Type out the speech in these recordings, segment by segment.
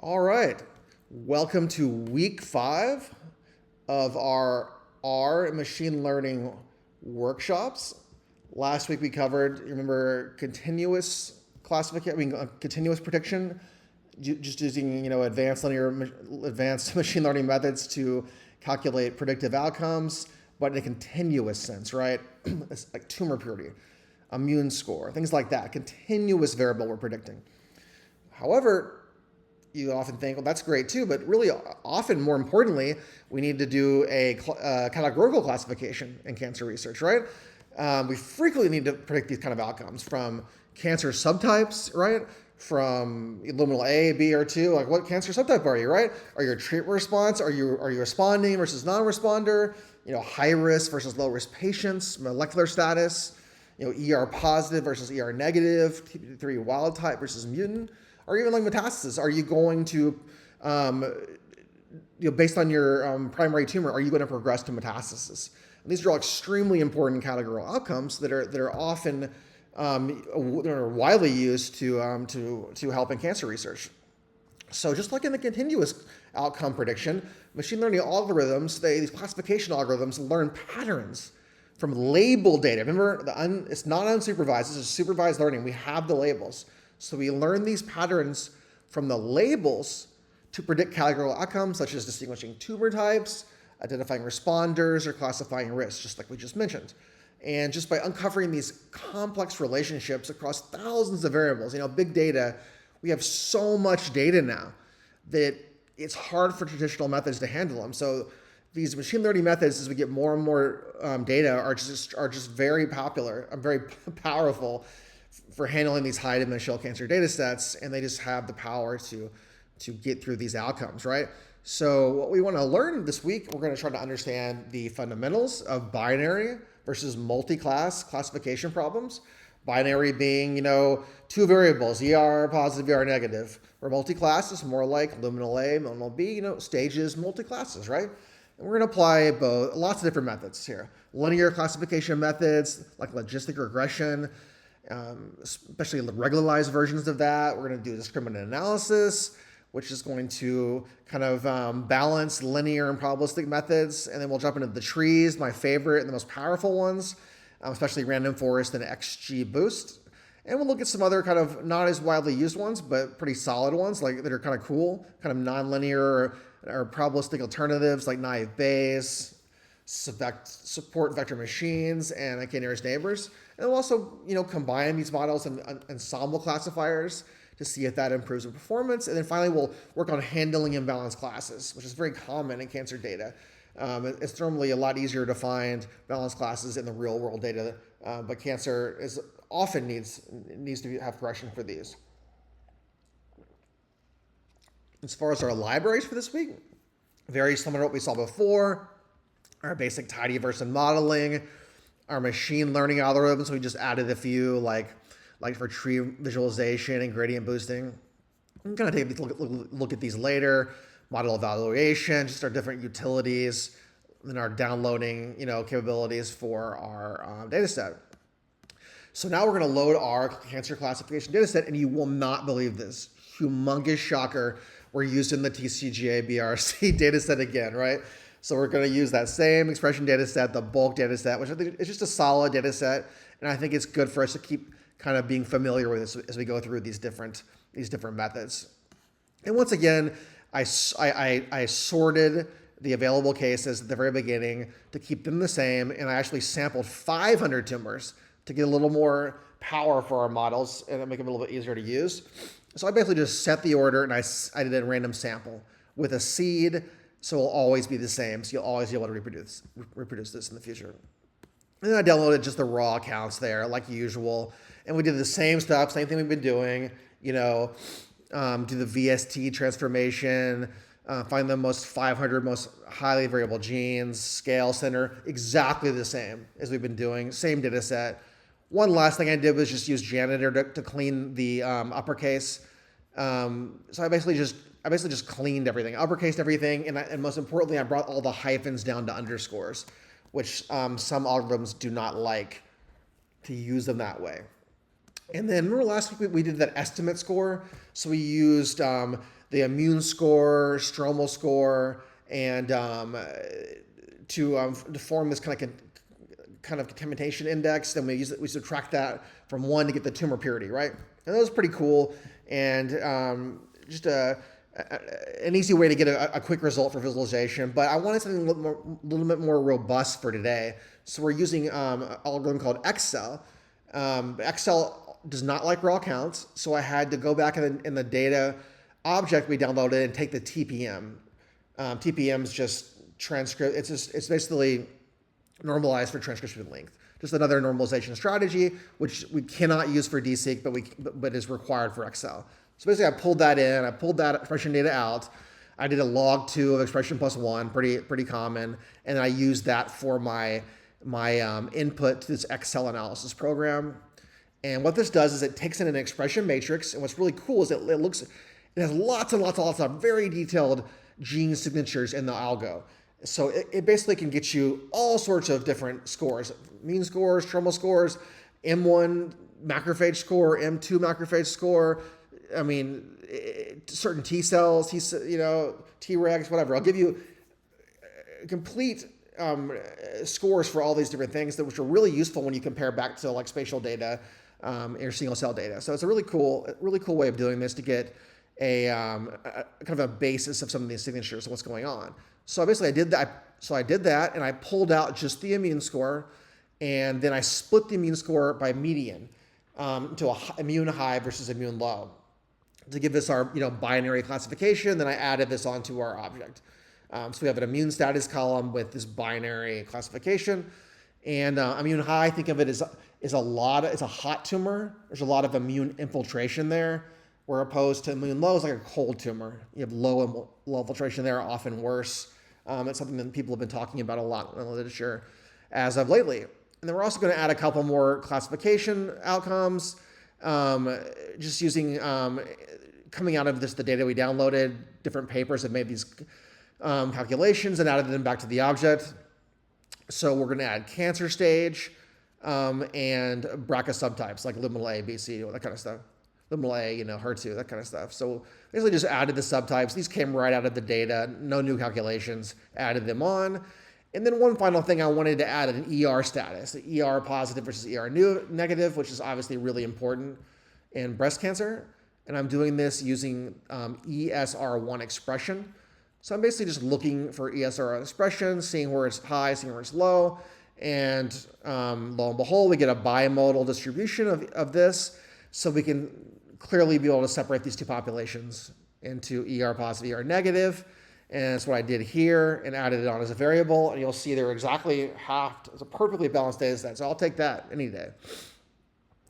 All right. Welcome to week 5 of our R machine learning workshops. Last week we covered, you remember, continuous classification, continuous prediction, just using, advanced machine learning methods to calculate predictive outcomes, but in a continuous sense, right? It's like tumor purity, immune score, things like that. Continuous variable we're predicting. However, you often think, well, that's great too, but really often, more importantly, we need to do a categorical classification in cancer research, right? We frequently need to predict these kind of outcomes from cancer subtypes, right? From luminal A, B, or 2, like what cancer subtype are you, right? Are you a treatment response? Are you responding versus non-responder? High risk versus low risk patients, molecular status, ER positive versus ER negative, TP3 wild type versus mutant, or even like metastasis. Are you going to, based on your primary tumor, are you going to progress to metastasis? And these are all extremely important categorical outcomes that are often widely used to help in cancer research. So just like in the continuous outcome prediction, machine learning algorithms, these classification algorithms learn patterns from label data. Remember, it's not unsupervised, this is supervised learning. We have the labels. So we learn these patterns from the labels to predict categorical outcomes, such as distinguishing tumor types, identifying responders, or classifying risks, just like we just mentioned. And just by uncovering these complex relationships across thousands of variables, big data, we have so much data now that it's hard for traditional methods to handle them. So these machine learning methods, as we get more and more data, are just very popular, very powerful for handling these high-dimensional cancer data sets, and they just have the power to get through these outcomes, right? So what we want to learn this week, we're going to try to understand the fundamentals of binary versus multi-class classification problems. Binary being, two variables, ER positive, ER negative. Where multi-class is more like luminal A, luminal B, stages, multi-classes, right? And we're going to apply lots of different methods here. Linear classification methods like logistic regression, especially the regularized versions of that. We're going to do discriminant analysis, which is going to kind of balance linear and probabilistic methods. And then we'll jump into the trees, my favorite and the most powerful ones, especially random forest and XGBoost. And we'll look at some other kind of not as widely used ones, but pretty solid ones that are kind of cool, kind of nonlinear or probabilistic alternatives like naive Bayes, support vector machines, and k-nearest neighbors. And we'll also, combine these models and ensemble classifiers to see if that improves the performance. And then finally, we'll work on handling imbalanced classes, which is very common in cancer data. It's normally a lot easier to find balanced classes in the real world data, but cancer often needs to have correction for these. As far as our libraries for this week, very similar to what we saw before. Our basic tidyverse and modeling, our machine learning algorithms. We just added a few, like for tree visualization and gradient boosting. I'm going to take a look at these later. Model evaluation, just our different utilities, and our downloading, capabilities for our data set. So now we're going to load our cancer classification data set, and you will not believe this. Humongous shocker. We're using the TCGA BRC data set again, right? So we're going to use that same expression data set, the bulk data set, which I think is just a solid data set. And I think it's good for us to keep kind of being familiar with this as we go through these different methods. And once again, I sorted the available cases at the very beginning to keep them the same. And I actually sampled 500 tumors to get a little more power for our models and make them a little bit easier to use. So I basically just set the order and I did a random sample with a seed. So it'll always be the same. So you'll always be able to reproduce this in the future. And then I downloaded just the raw accounts there, like usual. And we did the same stuff, same thing we've been doing. Do the VST transformation, find the most 500 most highly variable genes, scale center, exactly the same as we've been doing. Same data set. One last thing I did was just use Janitor to clean the uppercase. So I basically just cleaned everything, uppercased everything, and most importantly, I brought all the hyphens down to underscores, which some algorithms do not like to use them that way. And then remember last week we did that estimate score? So we used the immune score, stromal score, and to form this kind of contamination index. Then we subtract that from 1 to get the tumor purity, right? And that was pretty cool, and just an easy way to get a quick result for visualization. But I wanted something a little bit more robust for today. So we're using an algorithm called Excel. Excel does not like raw counts, so I had to go back in the data object we downloaded and take the TPM. TPM is just transcript. It's basically normalized for transcription length. Just another normalization strategy, which we cannot use for DSeq, but is required for Excel. So basically, I pulled that in. I pulled that expression data out. I did a log 2 of expression plus 1, pretty common, and then I used that for my input to this Excel analysis program. And what this does is it takes in an expression matrix, and what's really cool is it has lots and lots of very detailed gene signatures in the algo. So it basically can get you all sorts of different scores, mean scores, stromal scores, M1 macrophage score, M2 macrophage score. I mean, certain T cells, Tregs, whatever. I'll give you complete scores for all these different things, which are really useful when you compare back to like spatial data or single cell data. So it's a really cool way of doing this to get a kind of a basis of some of these signatures and what's going on. So basically I did that, and I pulled out just the immune score, and then I split the immune score by median into immune high versus immune low to give us our binary classification. Then I added this onto our object. So we have an immune status column with this binary classification, and immune high, think of it as it's a hot tumor. There's a lot of immune infiltration there, where opposed to immune low is like a cold tumor. You have low infiltration there, often worse. It's something that people have been talking about a lot in the literature as of lately. And then we're also going to add a couple more classification outcomes, just using, coming out of the data we downloaded, different papers have made these calculations and added them back to the object. So we're going to add cancer stage and BRCA subtypes like liminal A, B, C, that kind of stuff. Liminal A, HER2, that kind of stuff. So basically just added the subtypes. These came right out of the data, no new calculations, added them on. And then one final thing, I wanted to add an ER status, the ER positive versus ER negative, which is obviously really important in breast cancer. And I'm doing this using ESR1 expression. So I'm basically just looking for ESR1 expression, seeing where it's high, seeing where it's low. And lo and behold, we get a bimodal distribution of this. So we can clearly be able to separate these two populations into ER positive, ER negative. And that's what I did here and added it on as a variable. And you'll see they're exactly halved. It's a perfectly balanced data set. So I'll take that any day.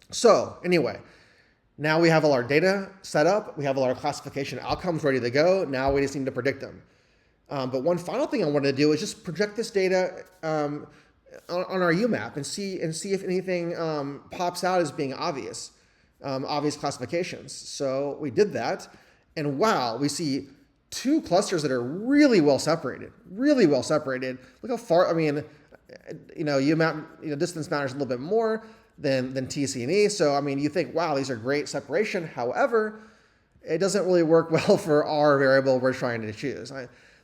So anyway, now we have all our data set up. We have all our classification outcomes ready to go. Now we just need to predict them. But one final thing I wanted to do is just project this data on our UMAP and see if anything pops out as being obvious classifications. So we did that, and wow, we see 2 clusters that are really well separated. Look how far. I mean, UMAP, distance matters a little bit more than TC and E. So I mean, you think, wow, these are great separation. However, it doesn't really work well for our variable we're trying to choose.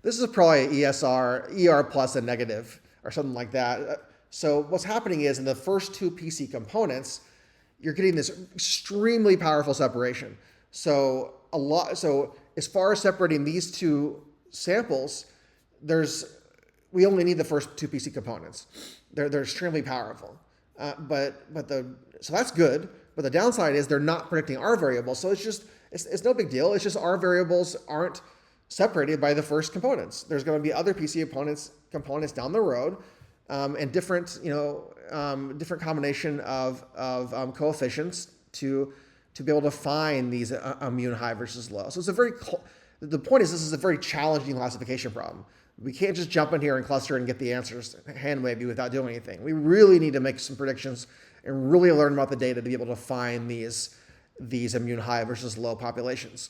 This is probably ESR, ER plus a negative or something like that. So what's happening is in the first 2 PC components, you're getting this extremely powerful separation. So as far as separating these 2 samples, we only need the first 2 PC components. They're extremely powerful. So that's good. But the downside is they're not predicting our variables. So it's no big deal. It's just our variables aren't separated by the first components. There's going to be other PC components down the road, and different combination of coefficients to be able to find these immune high versus low. So the point is, this is a very challenging classification problem. We can't just jump in here and cluster and get the answers hand wavy without doing anything. We really need to make some predictions and really learn about the data to be able to find these immune high versus low populations.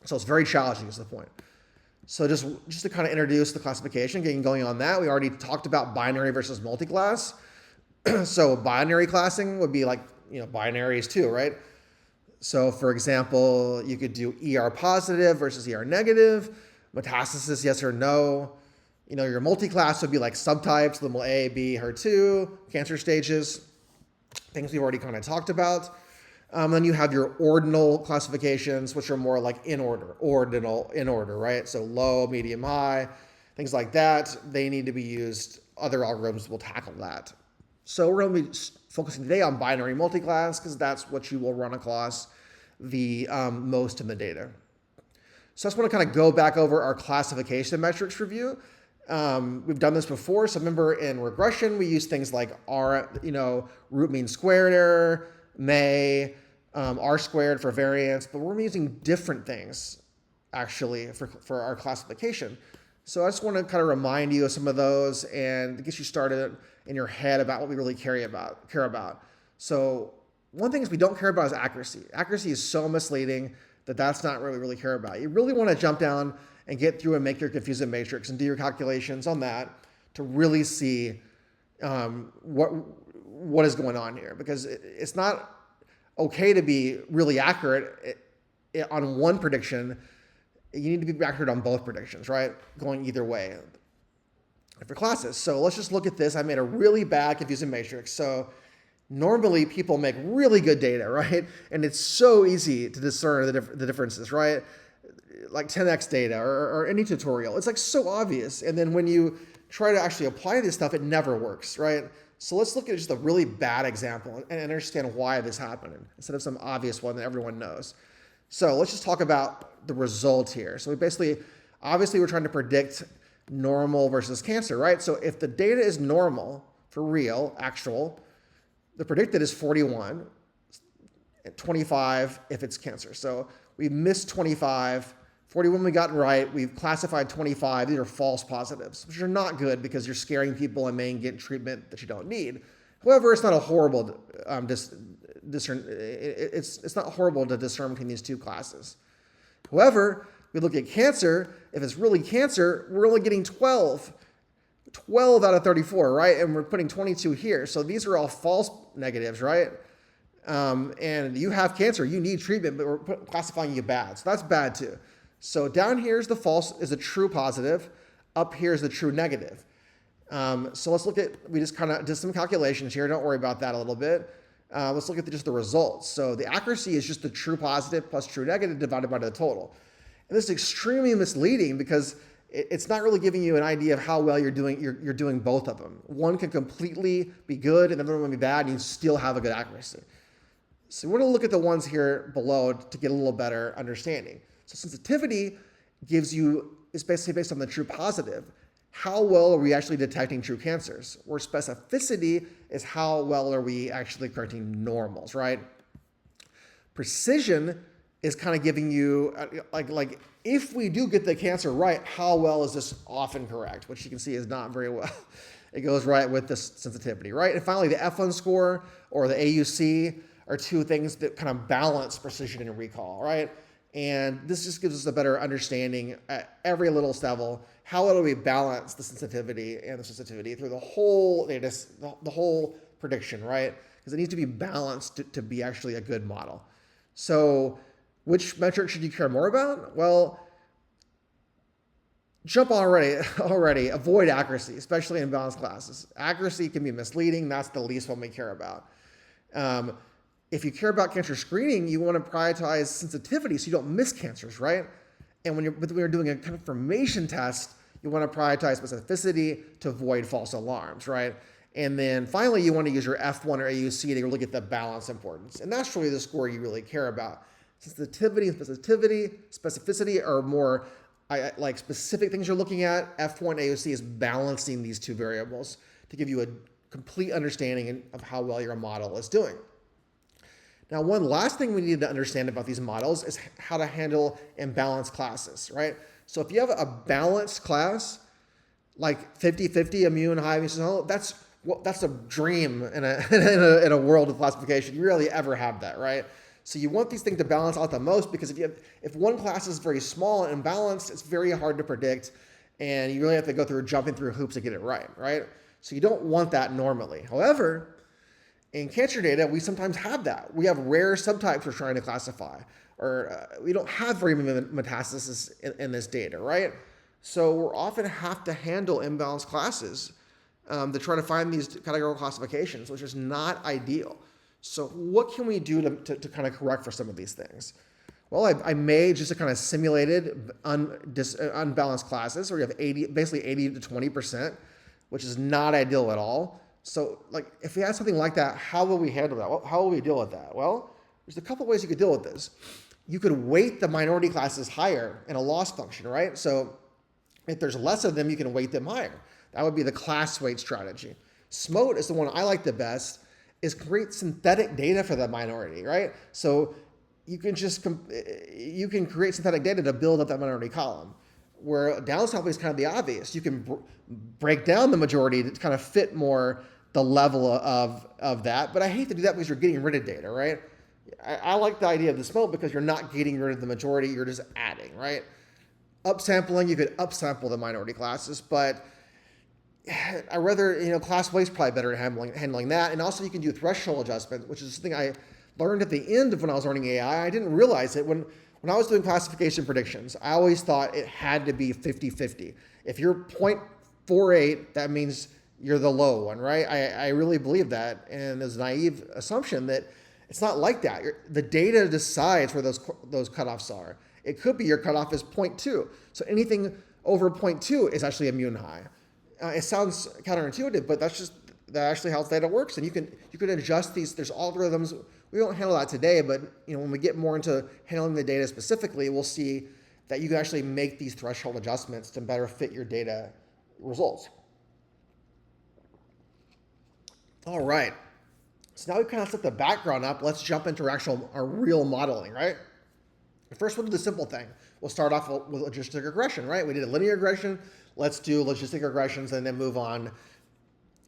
So it's very challenging is the point. So just to kind of introduce the classification, getting going on that, we already talked about binary versus multi-class. So binary classing would be like, binaries too, right? So for example, you could do ER positive versus ER negative, metastasis, yes or no. Your multi-class would be like subtypes, limbal A, B, HER2, cancer stages, things we've already kind of talked about. Then you have your ordinal classifications, which are more like in order, ordinal in order, right? So low, medium, high, things like that. They need to be used. Other algorithms will tackle that. So we're going to be focusing today on binary multi-class because that's what you will run across the most in the data. So I just want to kind of go back over our classification metrics review. We've done this before. So remember in regression, we use things like root mean squared error, May, R squared for variance, but we're using different things actually for our classification. So I just want to kind of remind you of some of those and get you started in your head about what we really care about. So one thing is we don't care about is accuracy. Accuracy is so misleading that's not really care about. You really want to jump down and get through and make your confusing matrix and do your calculations on that to really see what is going on here, because it's not okay to be really accurate on one prediction. You need to be accurate on both predictions, right? Going either way for classes. So let's just look at this. I made a really bad confusing matrix. So normally people make really good data, right? And it's so easy to discern the differences, right? Like 10x data or any tutorial. It's like so obvious. And then when you try to actually apply this stuff, it never works, right? So let's look at just a really bad example and understand why this happened instead of some obvious one that everyone knows. So let's just talk about the result here. So obviously we're trying to predict normal versus cancer, right? So if the data is normal for real, actual, the predicted is 41, 25 if it's cancer. So we missed 25, 41 we got right, we've classified 25, these are false positives, which are not good because you're scaring people and may get treatment that you don't need. However, it's not a horrible it's not horrible to discern between these two classes. However, we look at cancer, if it's really cancer, we're only getting 12 out of 34, right? And we're putting 22 here. So these are all false negatives, right? And you have cancer, you need treatment, but we're classifying you bad. So that's bad too. So down here is the true positive. Up here is the true negative. So let's look at, we just kind of did some calculations here. Don't worry about that a little bit. Let's look at just the results. So the accuracy is just the true positive plus true negative divided by the total. And this is extremely misleading because it's not really giving you an idea of how well you're doing both of them. One can completely be good and the other one can be bad, and you still have a good accuracy. So we're going to look at the ones here below to get a little better understanding. So sensitivity is basically based on the true positive. How well are we actually detecting true cancers? Where specificity is how well are we actually correcting normals, right? Precision is kind of giving you, like if we do get the cancer right, how well is this often correct? Which you can see is not very well. It goes right with the sensitivity, right? And finally, the F1 score or the AUC are two things that kind of balance precision and recall, right? And this just gives us a better understanding at every little level. How do we balance the sensitivity and the sensitivity through the whole data, the whole prediction, right? Because it needs to be balanced to be actually a good model. So which metric should you care more about? Well, jump already. Avoid accuracy, especially in balanced classes. Accuracy can be misleading. That's the least one we care about. If you care about cancer screening, you want to prioritize sensitivity so you don't miss cancers, right? And when you're doing a confirmation test, you want to prioritize specificity to avoid false alarms, right? And then finally, you want to use your F1 or AUC to really get the balance importance. And that's really the score you really care about. Sensitivity and specificity are more like specific things you're looking at. F1 AUC is balancing these two variables to give you a complete understanding of how well your model is doing. Now, one last thing we need to understand about these models is how to handle imbalanced classes, right? So if you have a balanced class, like 50-50 immune, high immune, that's a dream in a world of classification. You rarely ever have that, right? So you want these things to balance out the most, because if one class is very small and imbalanced, it's very hard to predict, and you really have to go through jumping through hoops to get it right, right? So you don't want that normally. However, In cancer data, we sometimes have that. We have rare subtypes we're trying to classify, or we don't have very many metastasis in this data, right? So we'll often have to handle imbalanced classes to try to find these categorical classifications, which is not ideal. So what can we do to kind of correct for some of these things? Well, I made just a kind of simulated unbalanced classes where you have basically 80 to 20%, which is not ideal at all. So like if we had something like that, how will we handle that? Well, how will we deal with that? Well, there's a couple ways you could deal with this. You could weight the minority classes higher in a loss function, right? So if there's less of them, you can weight them higher. That would be the class weight strategy. SMOTE is the one I like the best, is create synthetic data for the minority, right? So you can create synthetic data to build up that minority column. Where downsampling is kind of the obvious. You can break down the majority to kind of fit more the level of that. But I hate to do that because you're getting rid of data, right? I like the idea of the SMOTE because you're not getting rid of the majority, you're just adding, right? Upsampling, you could upsample the minority classes, but I rather, class weight's probably better at handling that. And also you can do threshold adjustment, which is something I learned at the end of when I was learning AI. I didn't realize it. When I was doing classification predictions, I always thought it had to be 50-50. If you're 0.48, that means you're the low one, right? I really believe that. And there's a naive assumption that it's not like that. The data decides where those cutoffs are. It could be your cutoff is 0.2. So anything over 0.2 is actually immune high. It sounds counterintuitive, but that's actually how data works. And you can adjust these. There's algorithms. We don't handle that today, but when we get more into handling the data specifically, we'll see that you can actually make these threshold adjustments to better fit your data results. All right. So now we've kind of set the background up. Let's jump into our real modeling, right? First, we'll do the simple thing. We'll start off with logistic regression, right? We did a linear regression. Let's do logistic regressions and then move on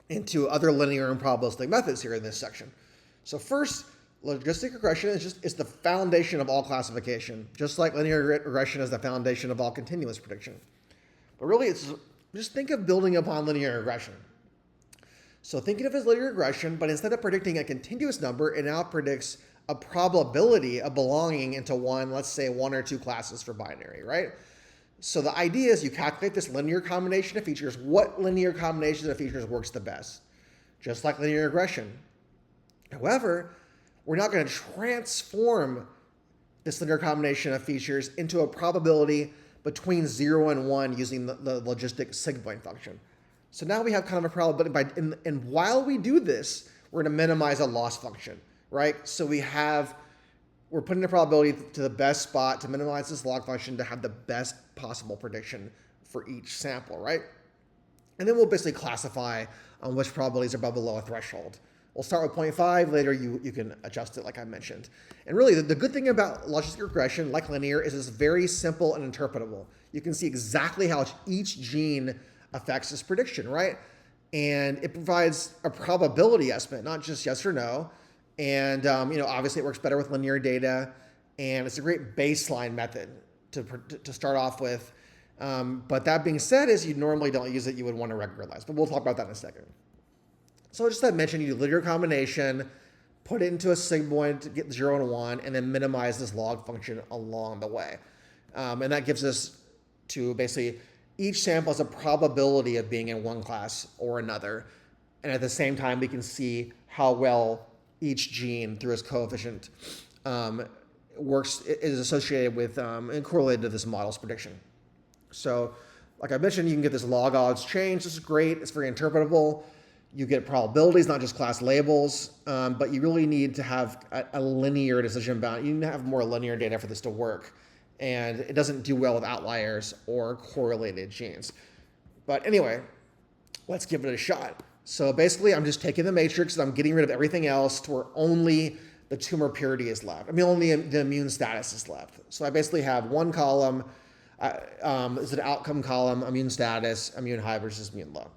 into other linear and probabilistic methods here in this section. So first, logistic regression is the foundation of all classification, just like linear regression is the foundation of all continuous prediction. But really, just think of building upon linear regression. So thinking of it as linear regression, but instead of predicting a continuous number, it now predicts a probability of belonging into let's say one or two classes for binary, right? So the idea is you calculate this linear combination of features. What linear combination of features works the best? Just like linear regression. However, we're not going to transform this linear combination of features into a probability between 0 and 1 using the logistic sigmoid function. So now we have kind of a probability, and while we do this, we're going to minimize a loss function, right? So we're putting the probability to the best spot to minimize this log function to have the best possible prediction for each sample, right? And then we'll basically classify on which probabilities are above below a threshold. We'll start with 0.5. Later, you can adjust it like I mentioned. And really, the good thing about logistic regression, like linear, is it's very simple and interpretable. You can see exactly how each gene affects this prediction, right? And it provides a probability estimate, not just yes or no. And obviously it works better with linear data, and it's a great baseline method to start off with. But that being said, is you normally don't use it, you would want to regularize. But we'll talk about that in a second. So just like I mentioned, you do linear combination, put it into a sigmoid to get 0 and 1, and then minimize this log function along the way. And that gives us to basically each sample has a probability of being in one class or another. And at the same time, we can see how well each gene through its coefficient is associated with and correlated to this model's prediction. So like I mentioned, you can get this log odds change. This is great. It's very interpretable. You get probabilities, not just class labels, but you really need to have a linear decision bound. You need to have more linear data for this to work. And it doesn't do well with outliers or correlated genes. But anyway, let's give it a shot. So basically, I'm just taking the matrix and I'm getting rid of everything else to where only the tumor purity is left. I mean, only the immune status is left. So I basically have one column, is an outcome column, immune status, immune high versus immune low.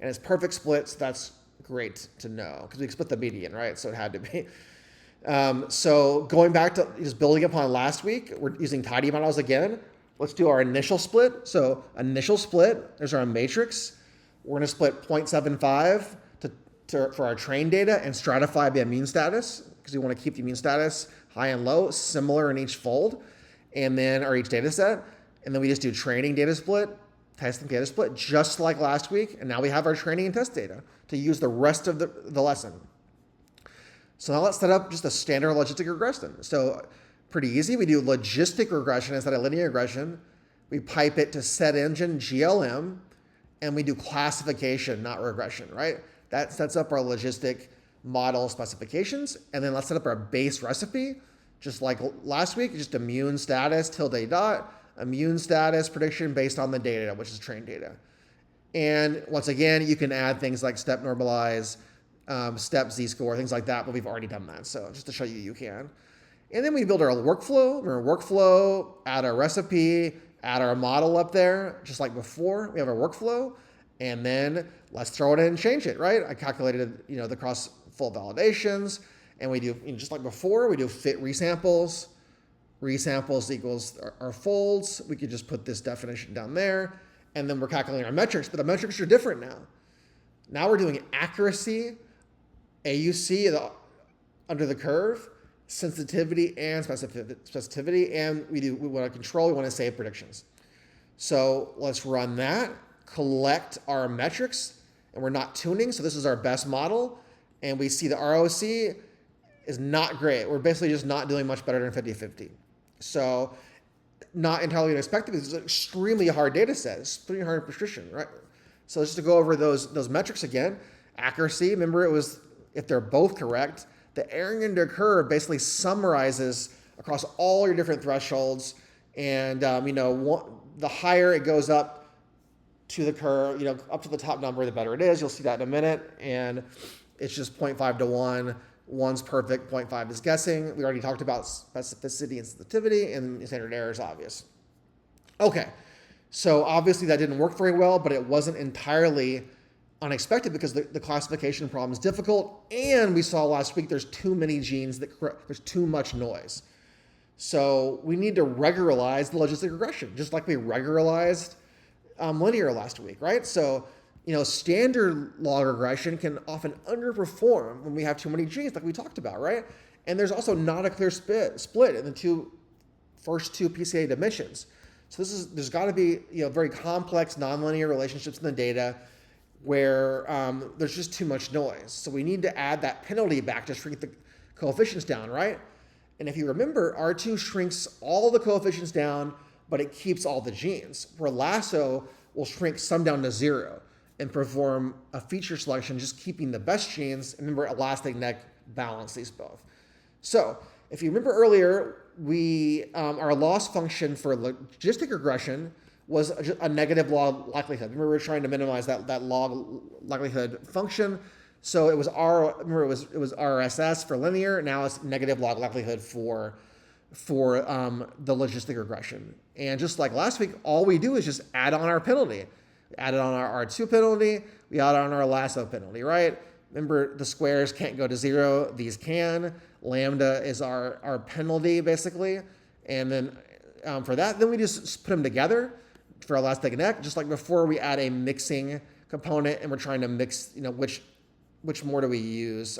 And it's perfect splits. That's great to know because we split the median, right? So it had to be. So going back to just building upon last week, we're using tidy models again. Let's do our initial split. So initial split, there's our matrix. We're going to split 0.75 for our trained data and stratify the immune status, because we want to keep the immune status high and low, similar in each fold, and then or each data set. And then we just do training data split, testing data split, just like last week. And now we have our training and test data to use the rest of the lesson. So now let's set up just a standard logistic regression. So pretty easy. We do logistic regression instead of linear regression. We pipe it to set engine GLM, and we do classification, not regression, right? That sets up our logistic model specifications. And then let's set up our base recipe, just like last week, just immune status tilde dot, immune status prediction based on the data, which is trained data. And once again, you can add things like step normalize, step z-score, things like that, but we've already done that. So just to show you, you can. And then we build our workflow. We're in workflow, add our recipe, add our model up there, just like before. We have our workflow, and then let's throw it in and change it, right? I calculated, the cross-fold validations, and we do, just like before, we do fit resamples. Resamples equals our folds. We could just put this definition down there, and then we're calculating our metrics, but the metrics are different now. Now we're doing accuracy, AUC under the curve, sensitivity and specificity, and we want to control, we want to save predictions. So let's run that, collect our metrics, and we're not tuning, so this is our best model, and we see the ROC is not great. We're basically just not doing much better than 50-50. So not entirely unexpected because it's an extremely hard data set. It's pretty hard precision, right? So just to go over those metrics again, accuracy, remember it was, if they're both correct, the area under curve basically summarizes across all your different thresholds, and the higher it goes up to the curve, up to the top number, the better it is. You'll see that in a minute, and it's just 0.5 to 1. 1's perfect, 0.5 is guessing. We already talked about specificity and sensitivity, and standard error is obvious. Okay, so obviously that didn't work very well, but it wasn't entirely unexpected because the classification problem is difficult, and we saw last week there's too many genes, there's too much noise. So we need to regularize the logistic regression, just like we regularized linear last week, right? So standard log regression can often underperform when we have too many genes, like we talked about, right? And there's also not a clear split in the first two PCA dimensions. So there's got to be very complex nonlinear relationships in the data where there's just too much noise. So we need to add that penalty back to shrink the coefficients down, right? And if you remember, R2 shrinks all the coefficients down, but it keeps all the genes. Where lasso will shrink some down to 0 and perform a feature selection, just keeping the best genes. And remember, elastic neck balance these both. So if you remember earlier, our loss function for logistic regression was a negative log likelihood. Remember, we were trying to minimize that log likelihood function. So it was it was RSS for linear. Now it's negative log likelihood for the logistic regression. And just like last week, all we do is just add on our penalty. Add it on our R2 penalty. We add on our lasso penalty, right? Remember, the squares can't go to 0. These can. Lambda is our penalty, basically. And then for that, then we just put them together for elastic neck. Just like before, we add a mixing component, and we're trying to mix, which more do we use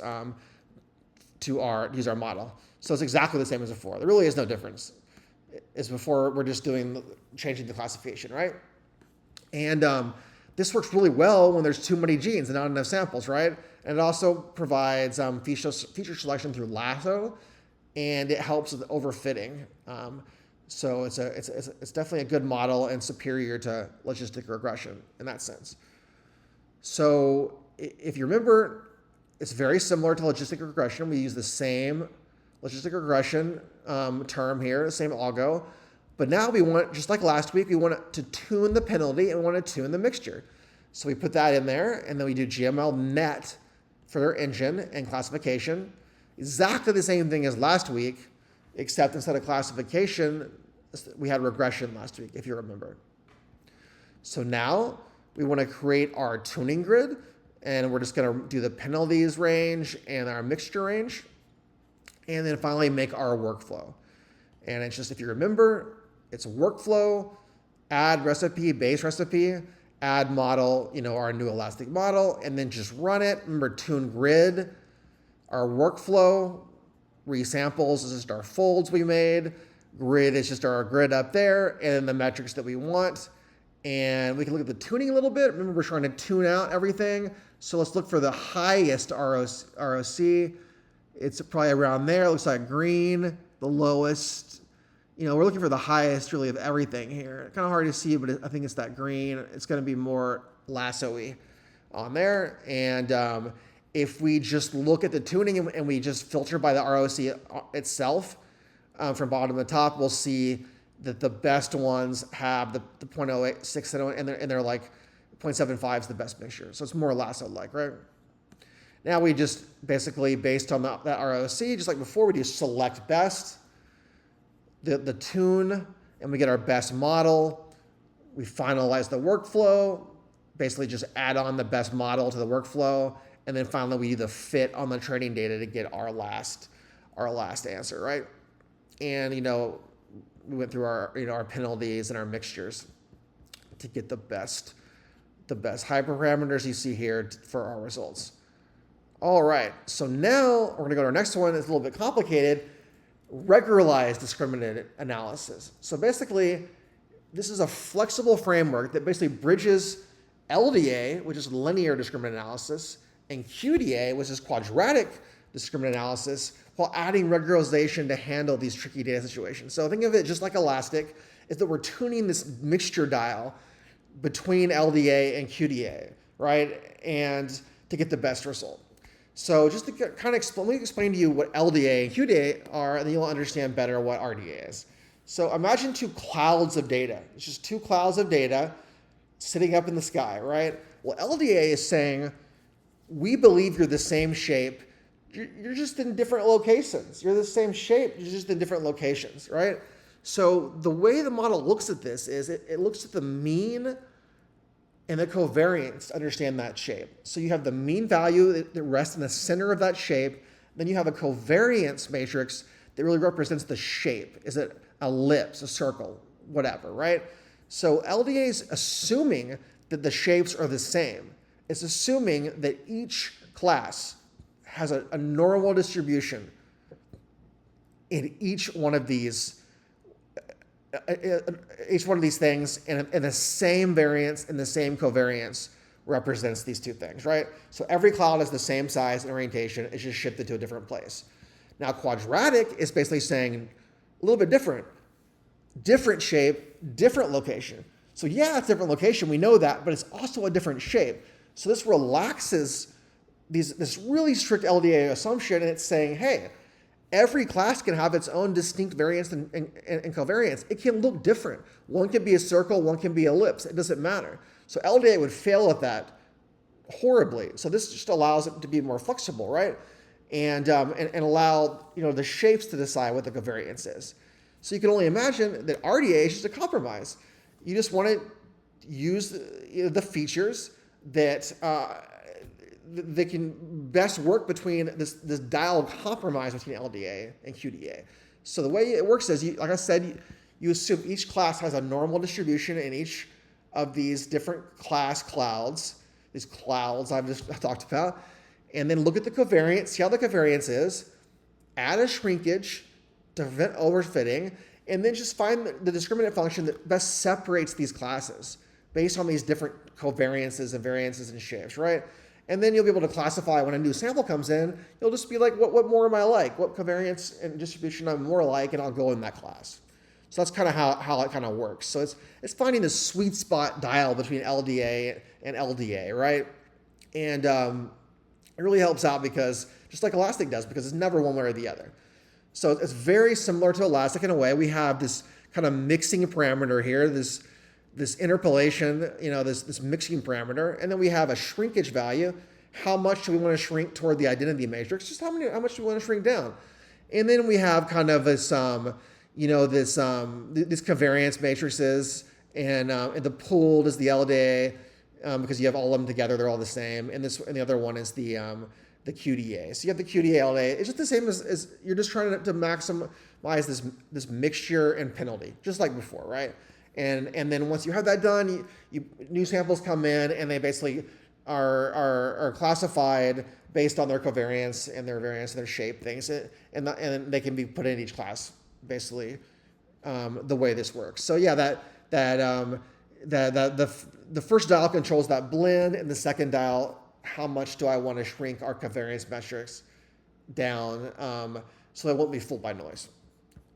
to use our model. So it's exactly the same as before. There really is no difference. As before, we're just changing the classification, right? And this works really well when there's too many genes and not enough samples, right? And it also provides feature selection through lasso, and it helps with overfitting. So it's definitely a good model and superior to logistic regression in that sense. So if you remember, it's very similar to logistic regression. We use the same logistic regression term here, the same algo. But now we want, just like last week, we want it to tune the penalty and we want to tune the mixture. So we put that in there, and then we do GML net for their engine and classification. Exactly the same thing as last week, except instead of classification, we had regression last week, if you remember. So now we want to create our tuning grid, and we're just going to do the penalties range and our mixture range, and then finally make our workflow. And it's just, if you remember, it's a workflow, add recipe, base recipe, add model, our new elastic model, and then just run it. Remember, tune grid, our workflow, resamples is just our folds we made. Grid is just our grid up there, and the metrics that we want. And we can look at the tuning a little bit. Remember, we're trying to tune out everything. So let's look for the highest ROC. It's probably around there. It looks like green, the lowest. We're looking for the highest really of everything here. Kind of hard to see, but I think it's that green. It's going to be more lasso-y on there. And if we just look at the tuning and we just filter by the ROC itself from bottom to top, we'll see that the best ones have the 0.06 and they're like 0.75 is the best mixture. So it's more lasso-like, right? Now we just basically, based on that ROC, just like before, we do select best, the tune, and we get our best model. We finalize the workflow, basically just add on the best model to the workflow, and then finally we do the fit on the training data to get our last answer, right? And we went through our penalties and our mixtures to get the best hyperparameters you see here for our results. All right, so now we're going to go to our next one. It's a little bit complicated. Regularized discriminant analysis. So basically, this is a flexible framework that basically bridges LDA, which is linear discriminant analysis, and QDA, which is quadratic discriminant analysis, while adding regularization to handle these tricky data situations. So think of it just like elastic, is that we're tuning this mixture dial between LDA and QDA, right? And to get the best result. So just to kind of let me explain to you what LDA and QDA are, and then you'll understand better what RDA is. So imagine two clouds of data. It's just two clouds of data sitting up in the sky, right? Well, LDA is saying, we believe you're the same shape. You're just in different locations. You're the same shape, you're just in different locations, right? So the way the model looks at this is it looks at the mean and the covariance to understand that shape. So you have the mean value that rests in the center of that shape. Then you have a covariance matrix that really represents the shape. Is it an ellipse, a circle, whatever, right? So LDA is assuming that the shapes are the same. It's assuming that each class has a normal distribution in each one of these things, and the same variance and the same covariance represents these two things, right? So every cloud is the same size and orientation. It's just shifted to a different place. Now, quadratic is basically saying a little bit different shape, different location. So yeah, it's a different location. We know that, but it's also a different shape. So this relaxes this really strict LDA assumption, and it's saying, hey, every class can have its own distinct variance and covariance. It can look different. One can be a circle, one can be an ellipse. It doesn't matter. So LDA would fail at that horribly. So this just allows it to be more flexible, right? And allow the shapes to decide what the covariance is. So you can only imagine that RDA is just a compromise. You just want to use the features that they can best work between this dial compromise between LDA and QDA. So the way it works is, like I said, you assume each class has a normal distribution in each of these different class clouds, these clouds I've just talked about, and then look at the covariance, see how the covariance is, add a shrinkage to prevent overfitting, and then just find the discriminant function that best separates these classes based on these different covariances and variances and shapes, right? And then you'll be able to classify when a new sample comes in. You'll just be like, what more am I like? What covariance and distribution I'm more like, and I'll go in that class. So that's kind of how it kind of works. So it's finding the sweet spot dial between LDA and LDA, right? And it really helps out because, just like Elastic does, because it's never one way or the other. So it's very similar to Elastic in a way. We have this kind of mixing parameter here, this interpolation, this mixing parameter, and then we have a shrinkage value. How much do we want to shrink toward the identity matrix? Just how much do we want to shrink down? And then we have kind of this, these covariance matrices, and the pooled is the LDA because you have all of them together; they're all the same. And the other one is the QDA. So you have the QDA LDA. It's just the same as you're just trying to maximize this mixture and penalty, just like before, right? And then once you have that done, new samples come in, and they basically are classified based on their covariance and their variance and their shape things, and they can be put in each class basically, the way this works. So yeah, the first dial controls that blend, and the second dial, how much do I want to shrink our covariance metrics down, so they won't be fooled by noise,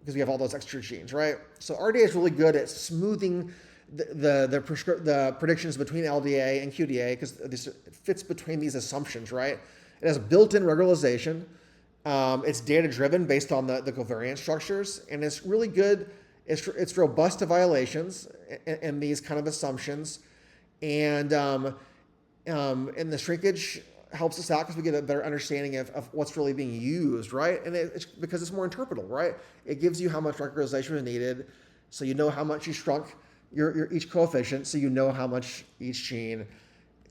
because we have all those extra genes, right? So RDA is really good at smoothing the predictions between LDA and QDA, because it fits between these assumptions, right? It has built-in regularization. It's data-driven based on the covariance structures, and it's really good. It's robust to violations and these kind of assumptions, and the shrinkage helps us out because we get a better understanding of what's really being used, right? And it's because it's more interpretable, right? It gives you how much regularization is needed, so you know how much you shrunk your each coefficient, so you know how much each gene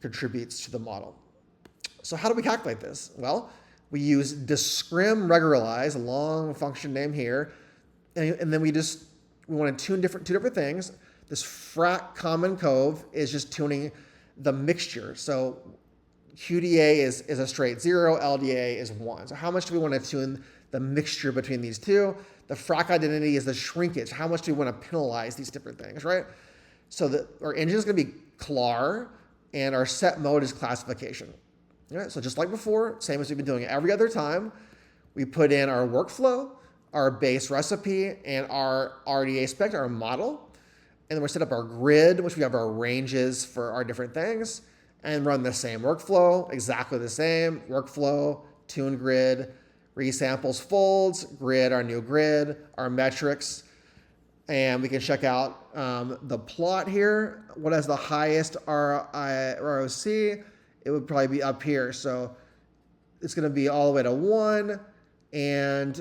contributes to the model. So how do we calculate this? Well, we use discrim regularize, a long function name here, and then we want to tune two different things. This frac common cove is just tuning the mixture. So QDA is a straight 0, LDA is 1. So how much do we want to tune the mixture between these two? The frac identity is the shrinkage. How much do we want to penalize these different things, right? So our engine is going to be CLAR, and our set mode is classification. Right? So just like before, same as we've been doing every other time, we put in our workflow, our base recipe, and our RDA spec, our model. And then we set up our grid, which we have our ranges for our different things, and run the same workflow, exactly the same workflow, tune grid, resamples folds, grid, our new grid, our metrics. And we can check out the plot here. What has the highest ROC? It would probably be up here. So it's going to be all the way to 1. And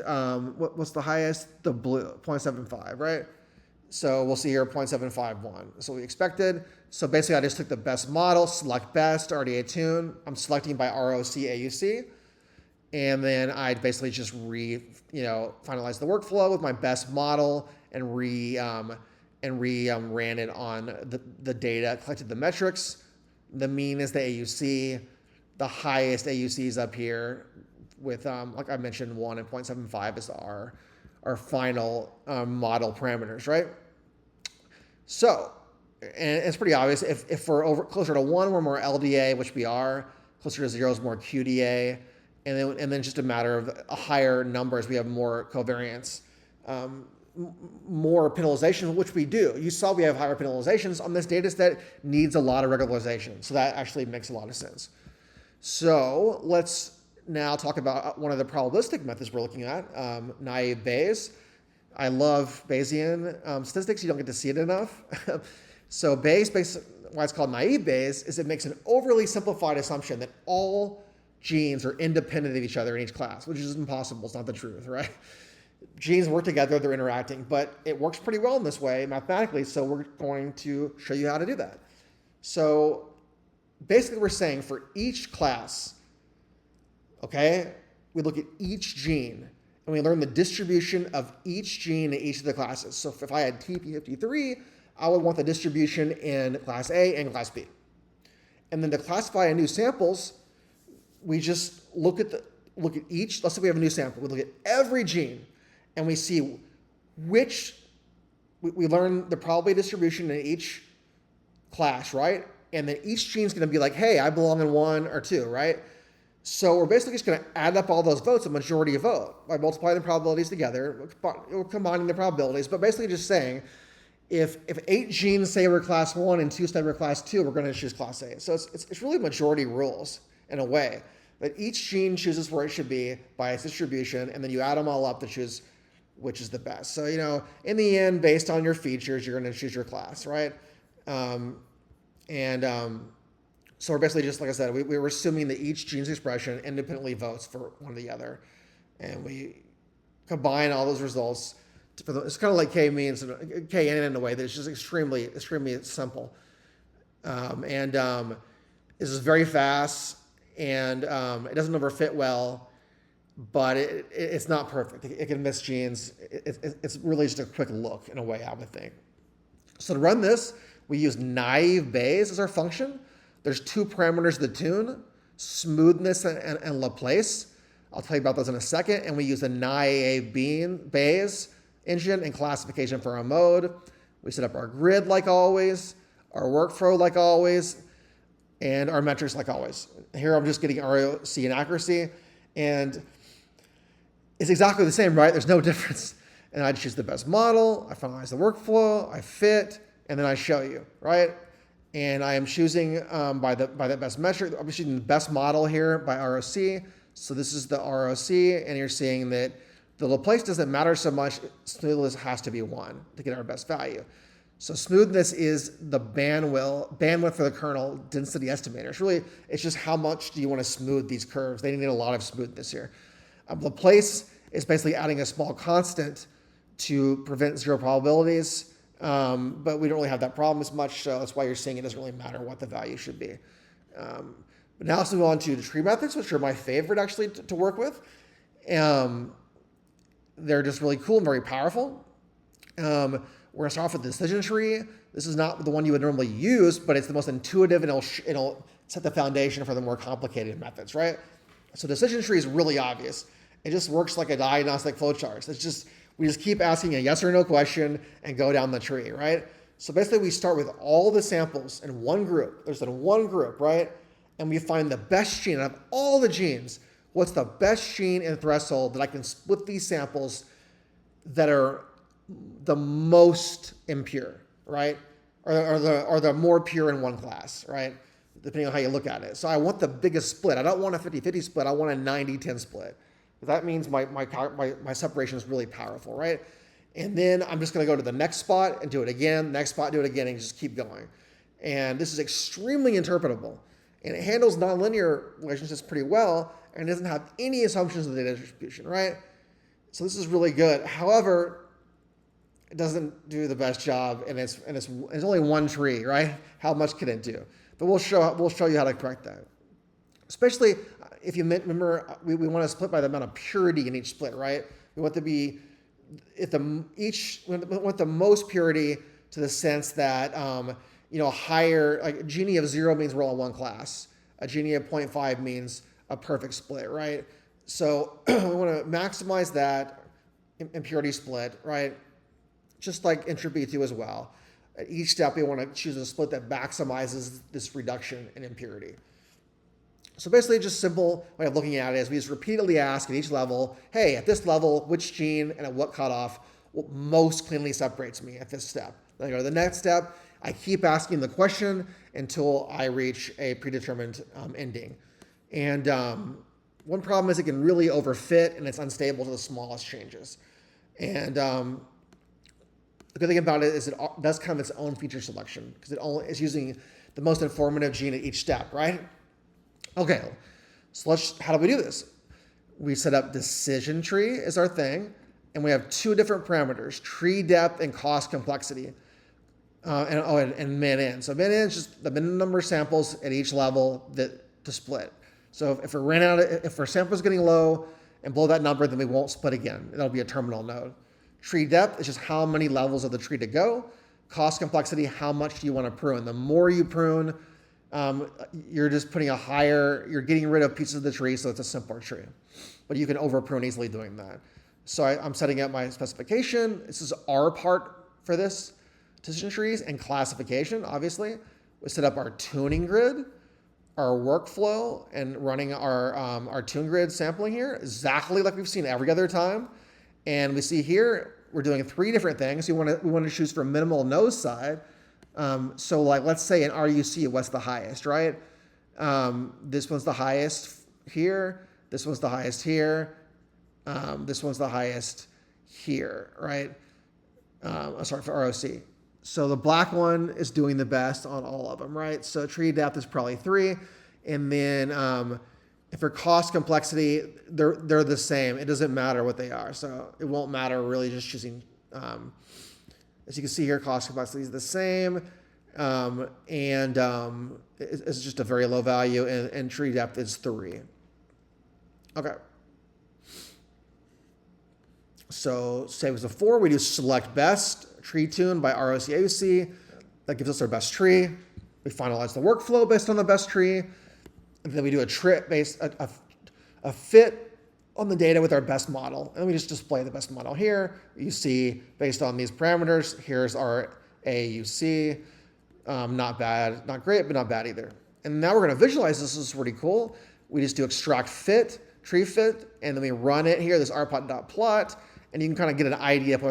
what's the highest? The blue, 0.75, right? So we'll see here 0.751. That's what we expected. So basically, I just took the best model, select best, RDA tune. I'm selecting by ROC AUC. And then I basically just finalize the workflow with my best model and ran it on the data, collected the metrics. The mean is the AUC. The highest AUC is up here with, like I mentioned, 1 and 0.75 is our final model parameters, right? So, and it's pretty obvious. If we're closer to 1, we're more LDA, which we are. Closer to 0 is more QDA. And then just a matter of a higher numbers, we have more covariance, more penalization, which we do. You saw we have higher penalizations on this data set, needs a lot of regularization. So that actually makes a lot of sense. So let's now talk about one of the probabilistic methods we're looking at, naive Bayes. I love Bayesian statistics. You don't get to see it enough. So Bayes, why it's called naive Bayes, is it makes an overly simplified assumption that all genes are independent of each other in each class, which is impossible. It's not the truth, right? Genes work together, they're interacting, but it works pretty well in this way mathematically, so we're going to show you how to do that. So basically we're saying for each class, okay, we look at each gene and we learn the distribution of each gene in each of the classes. So if I had TP53, I would want the distribution in class A and class B. And then to classify a new samples, we just look at each, let's say we have a new sample, we look at every gene and we see we learn the probability distribution in each class, right? And then each gene is going to be like, hey, I belong in 1 or 2, right? So we're basically just going to add up all those votes, a majority vote, by multiplying the probabilities together. We're combining the probabilities, but basically just saying, if 8 genes say we're class 1 and 2 say we're class 2, we're going to choose class A. So it's really majority rules in a way, that each gene chooses where it should be by its distribution, and then you add them all up to choose which is the best. So, in the end, based on your features, you're going to choose your class, right? So we're basically just, like I said, we were assuming that each gene's expression independently votes for one or the other. And we combine all those results. It's kind of like K-means, K-n in a way that it's just extremely, extremely simple. This is very fast, and it doesn't overfit well, but it's not perfect. It can miss genes. It's really just a quick look in a way, I would think. So to run this, we use naive Bayes as our function. There's two parameters of the tune, smoothness and Laplace. I'll tell you about those in a second. And we use the naive Bayes engine and classification for our mode. We set up our grid like always, our workflow like always, and our metrics like always. Here I'm just getting ROC and accuracy, and it's exactly the same, right? There's no difference. And I choose the best model, I finalize the workflow, I fit, and then I show you, right? And I am choosing by the best metric. I'm choosing the best model here by ROC. So this is the ROC, and you're seeing that the Laplace doesn't matter so much. Smoothness has to be 1 to get our best value. So smoothness is the bandwidth for the kernel density estimator. It's just how much do you want to smooth these curves. They need a lot of smoothness here. Laplace is basically adding a small constant to prevent zero probabilities, but we don't really have that problem as much, so that's why you're seeing it doesn't really matter what the value should be. But now let's move on to the tree methods, which are my favorite actually to work with. They're just really cool and very powerful. We're going to start off with the decision tree. This is not the one you would normally use, but it's the most intuitive, and it'll set the foundation for the more complicated methods, right? So decision tree is really obvious. It just works like a diagnostic flowchart. We just keep asking a yes or no question and go down the tree, right? So basically we start with all the samples in one group. There's in one group, right? And we find the best gene out of all the genes. What's the best gene and threshold that I can split these samples that are the most impure, right? Or the more pure in one class, right? Depending on how you look at it. So I want the biggest split. I don't want a 50-50 split. I want a 90-10 split. That means my separation is really powerful, right? And then I'm just going to go to the next spot and do it again, next spot, do it again, and just keep going. And this is extremely interpretable. And it handles nonlinear relationships pretty well, and doesn't have any assumptions of the data distribution, right? So this is really good. However, it doesn't do the best job, and it's only one tree, right? How much can it do? But we'll show you how to correct that. Especially if you remember, we want to split by the amount of purity in each split, right? We want to be we want the most purity to the sense that higher, like a Gini of 0 means we're all in one class. A Gini of 0.5 means a perfect split, right? So we want to maximize that impurity split, right? Just like entropy 2 as well. At each step, we want to choose a split that maximizes this reduction in impurity. So basically, just simple way of looking at it is we just repeatedly ask at each level, hey, at this level, which gene and at what cutoff most cleanly separates me at this step? Then I go to the next step. I keep asking the question until I reach a predetermined ending. And one problem is it can really overfit, and it's unstable to the smallest changes. And the good thing about it is it does kind of its own feature selection, because it's using the most informative gene at each step, right? Okay, so how do we do this? We set up decision tree as our thing, and we have two different parameters, tree depth and cost complexity, and min-in. So min-in is just the minimum number of samples at each level to split. So if our sample is getting low and below that number, then we won't split again. That'll be a terminal node. Tree depth is just how many levels of the tree to go. Cost complexity, how much do you want to prune? The more you prune, you're just you're getting rid of pieces of the tree, so it's a simpler tree. But you can over prune easily doing that. So I'm setting up my specification. This is our part for this, decision trees and classification, obviously. We set up our tuning grid, our workflow, and running our tune grid sampling here, exactly like we've seen every other time. And we see here, we're doing 3 different things. We want to choose from minimal nose side. So like, let's say in RUC, what's the highest, right? This one's the highest here. This one's the highest here. This one's the highest here, right? Sorry, for ROC. So the black one is doing the best on all of them, right? So tree depth is probably 3. And then for cost complexity, they're the same. It doesn't matter what they are. So it won't matter really just choosing, as you can see here, cost complexity is the same. It's just a very low value, and tree depth is 3. Okay. So same as before, we do select best. tree tune by ROC-AUC. That gives us our best tree. We finalize the workflow based on the best tree. And then we do a fit on the data with our best model. And we just display the best model here. You see, based on these parameters, here's our AUC. Not bad, not great, but not bad either. And now we're going to visualize this. This is pretty cool. We just do extract fit, tree fit, and then we run it here, this rpot.plot, and you can kind of get an idea of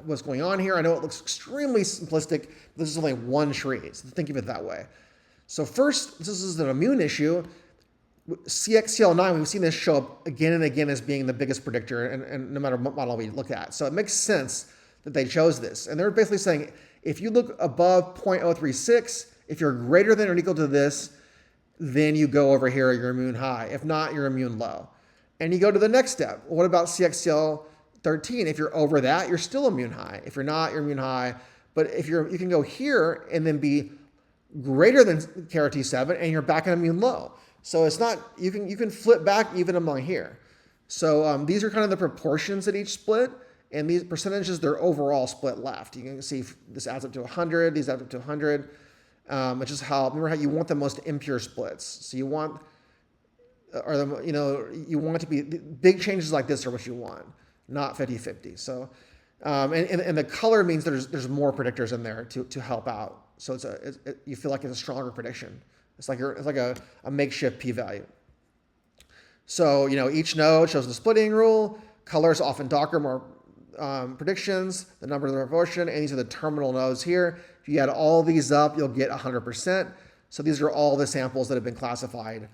what's going on here. I know it looks extremely simplistic, but this is only one tree, so think of it that way. So first, this is an immune issue. CXCL9, we've seen this show up again and again as being the biggest predictor, and no matter what model we look at. So it makes sense that they chose this. And they're basically saying, if you look above 0.036, if you're greater than or equal to this, then you go over here, you're immune high. If not, you're immune low. And you go to the next step. What about CXCL13? If you're over that, you're still immune high. If you're not, you're immune high. But if you can go here and then be greater than KRT7 and you're back in immune low. So it's not, you can flip back even among here. So these are kind of the proportions at each split. And these percentages, they're overall split left. You can see this adds up to 100, these add up to 100. Which is remember how you want the most impure splits. So you want, you want it to be, big changes like this are what you want, not 50-50. So, and the color means there's more predictors in there to help out. So you feel like it's a stronger prediction. It's like a makeshift p-value. So, each node shows the splitting rule. Colors often darker, more predictions, the number of the proportion, and these are the terminal nodes here. If you add all these up, you'll get 100%. So these are all the samples that have been classified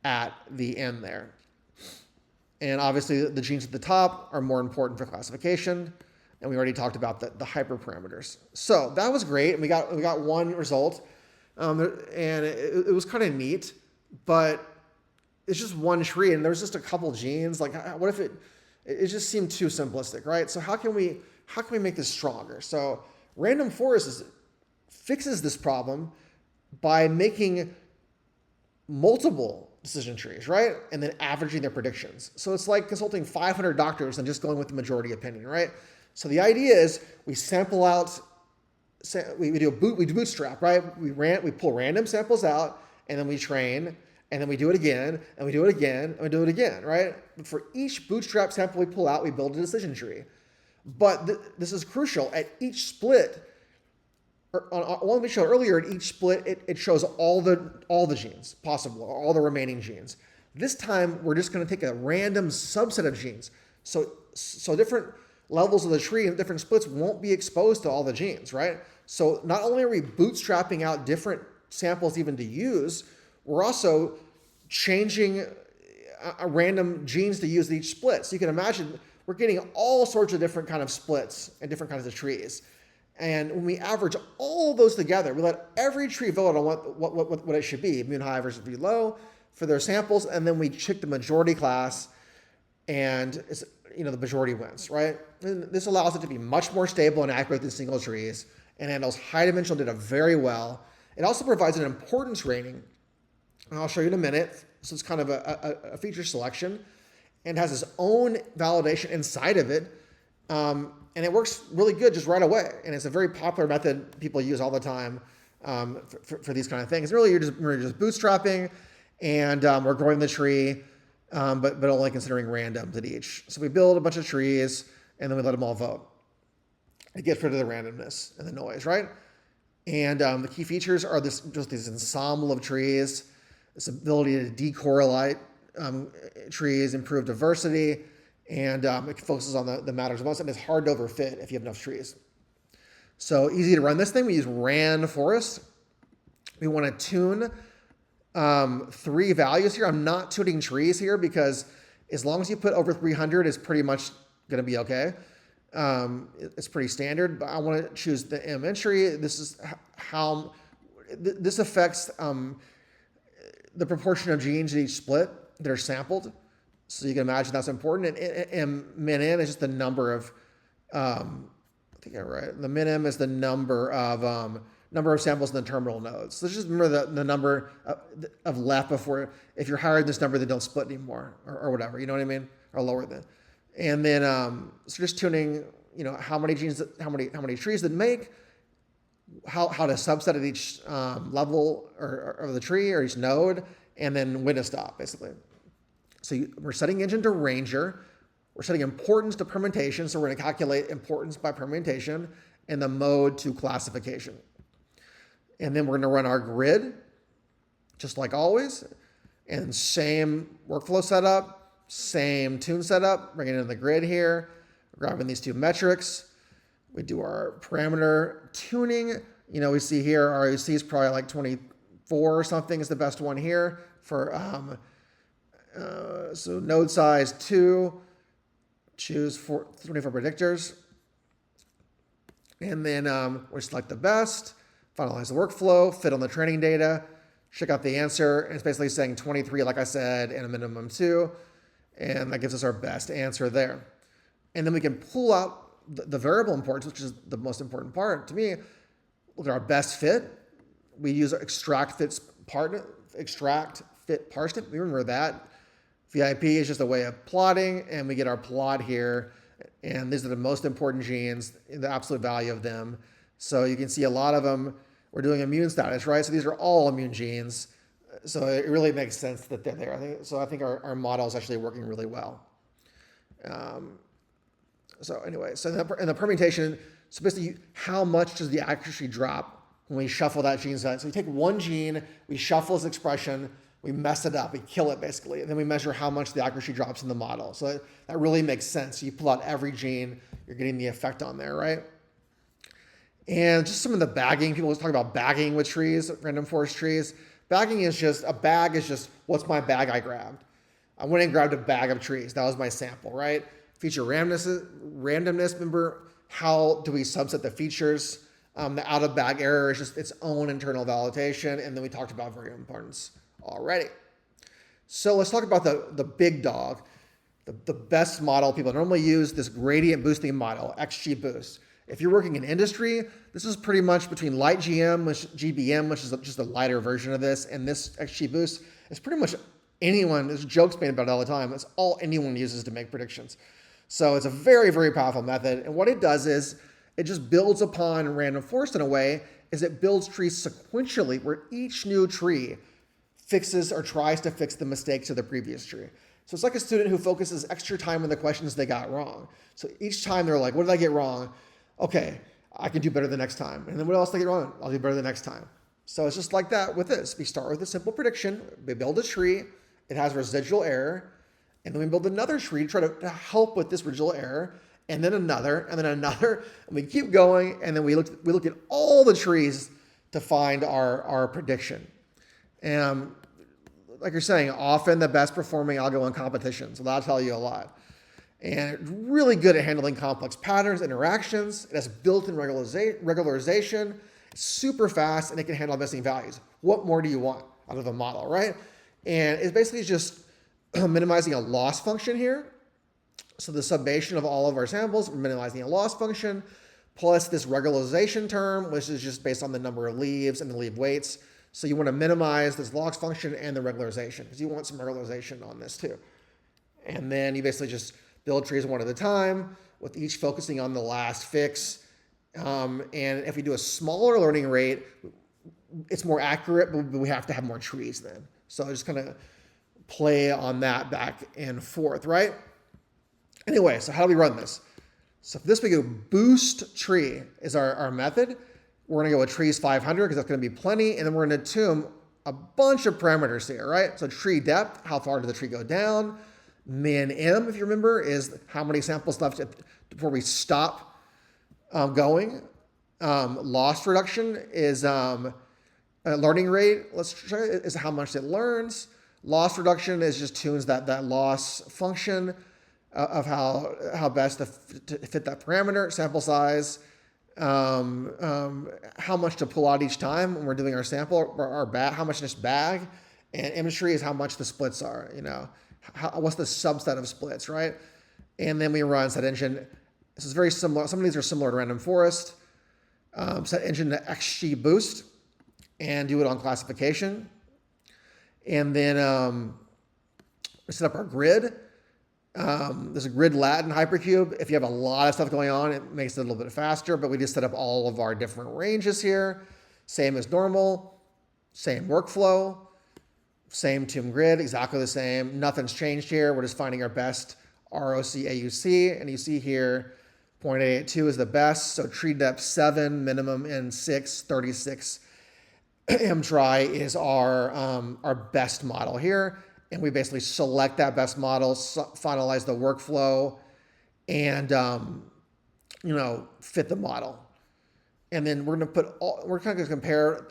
at the end there. And obviously the genes at the top are more important for classification. And we already talked about the hyperparameters. So that was great. And we got one result. And it was kind of neat, but it's just one tree and there's just a couple genes. Like what if it just seemed too simplistic, right? So how can we make this stronger? So random forest fixes this problem by making multiple decision trees, right? And then averaging their predictions. So it's like consulting 500 doctors and just going with the majority opinion, right? So the idea is we sample out, we do bootstrap, right? We pull random samples out and then we train and then we do it again and we do it again and we do it again, right? But for each bootstrap sample we pull out, we build a decision tree. But this is crucial. At each split, on one we showed earlier, at each split, it shows all the genes possible, all the remaining genes. This time, we're just going to take a random subset of genes. So different levels of the tree and different splits won't be exposed to all the genes, right? So not only are we bootstrapping out different samples even to use, we're also changing random genes to use at each split. So you can imagine we're getting all sorts of different kind of splits and different kinds of trees. And when we average all those together, we let every tree vote on what it should be, immune high versus immune low, for their samples, and then we check the majority class, and it's, the majority wins, right? And this allows it to be much more stable and accurate than single trees, and handles high dimensional data very well. It also provides an importance rating, and I'll show you in a minute. So it's kind of a feature selection, and has its own validation inside of it. And it works really good just right away. And it's a very popular method people use all the time for these kind of things. Really, we're just bootstrapping, and we're growing the tree, but only considering randoms at each. So we build a bunch of trees, and then we let them all vote. It gets rid of the randomness and the noise, right? And the key features are just this ensemble of trees, this ability to decorrelate trees, improve diversity, and it focuses on the matters most, and it's hard to overfit if you have enough trees. So easy to run this thing. We use ran forest. We want to tune 3 values here. I'm not tuning trees here because as long as you put over 300, it's pretty much going to be okay. It's pretty standard, but I want to choose the M entry. This is how this affects the proportion of genes in each split that are sampled. So you can imagine that's important. And min n is just the number of, I think I'm right. The min m is the number of samples in the terminal nodes. So just remember the number of left before, if you're higher than this number, then don't split anymore or whatever. You know what I mean? Or lower than. And then, so just tuning how many genes, how many trees did it make, how to subset at each level or of the tree or each node, and then when to stop, basically. So we're setting engine to ranger. We're setting importance to permutation. So we're going to calculate importance by permutation and the mode to classification. And then we're going to run our grid, just like always. And same workflow setup, same tune setup, bringing in the grid here, grabbing these two metrics. We do our parameter tuning. We see here our RUC is probably like 24 or something is the best one here for, so node size 2, choose 24 predictors. And then we select the best, finalize the workflow, fit on the training data, check out the answer. And it's basically saying 23, like I said, and a minimum 2. And that gives us our best answer there. And then we can pull out the variable importance, which is the most important part to me. Look at our best fit. We use our extract fit parsnip. Remember that. VIP is just a way of plotting, and we get our plot here. And these are the most important genes, the absolute value of them. So you can see a lot of them. We're doing immune status, right? So these are all immune genes. So it really makes sense that they're there. I think our model is actually working really well. So anyway, so in the permutation, so basically how much does the accuracy drop when we shuffle that gene set? So we take one gene, we shuffle its expression, we mess it up, we kill it basically, and then we measure how much the accuracy drops in the model. So that really makes sense. You pull out every gene, you're getting the effect on there, right? And just some of the bagging, people always talk about bagging with trees, random forest trees. Bagging is just, a bag is just, what's my bag I grabbed? I went and grabbed a bag of trees. That was my sample, right? Feature randomness, remember, how do we subset the features? The out-of-bag error is just its own internal validation, and then we talked about variable importance already. So let's talk about the big dog, the best model. People normally use this gradient boosting model, XGBoost. If you're working in industry, this is pretty much between light GBM, which is just a lighter version of this, and this XGBoost is pretty much anyone, there's jokes made about it all the time, it's all anyone uses to make predictions. So it's a very, very powerful method. And what it does is it just builds upon random forest in a way, is it builds trees sequentially where each new tree fixes or tries to fix the mistakes of the previous tree. So it's like a student who focuses extra time on the questions they got wrong. So each time they're like, what did I get wrong? Okay, I can do better the next time. And then what else did I get wrong? I'll do better the next time. So it's just like that with this. We start with a simple prediction. We build a tree. It has residual error. And then we build another tree to try to help with this residual error. And then another, and then another. And we keep going. And then we look at all the trees to find our prediction. And like you're saying, often the best performing algo in competition. So that'll tell you a lot. And it's really good at handling complex patterns, interactions. It has built-in regularization. It's super fast, and it can handle missing values. What more do you want out of a model, right? And it's basically just minimizing a loss function here. So the summation of all of our samples, we're minimizing a loss function, plus this regularization term, which is just based on the number of leaves and the leaf weights. So you want to minimize this loss function and the regularization, because you want some regularization on this too. And then you basically just build trees one at a time, with each focusing on the last fix. And if we do a smaller learning rate, it's more accurate, but we have to have more trees then. So just kind of play on that back and forth, right? Anyway, so how do we run this? So for this, we go boost tree is our method. We're going to go with trees 500 because that's going to be plenty. And then we're going to tune a bunch of parameters here, right? So tree depth, how far did the tree go down? Min M, if you remember, is how many samples left before we stop going. Loss reduction is learning rate. Let's try is how much it learns. Loss reduction is just tunes that loss function of how best to fit that parameter. Sample size, how much to pull out each time when we're doing our sample, our bag, how much in this bag, and imagery is how much the splits are. What's the subset of splits, right? And then we run set engine. This is very similar. Some of these are similar to random forest. Set engine to XGBoost and do it on classification. And then we set up our grid. There's a grid Latin hypercube. If you have a lot of stuff going on, it makes it a little bit faster, but we just set up all of our different ranges here. Same as normal, same workflow, same tomb grid, exactly the same. Nothing's changed here. We're just finding our best ROC AUC, and you see here 0.882 is the best. So tree depth 7, minimum in 6, 36 mtry is our best model here. And we basically select that best model, finalize the workflow, and fit the model. And then we're going to we're kind of going to compare.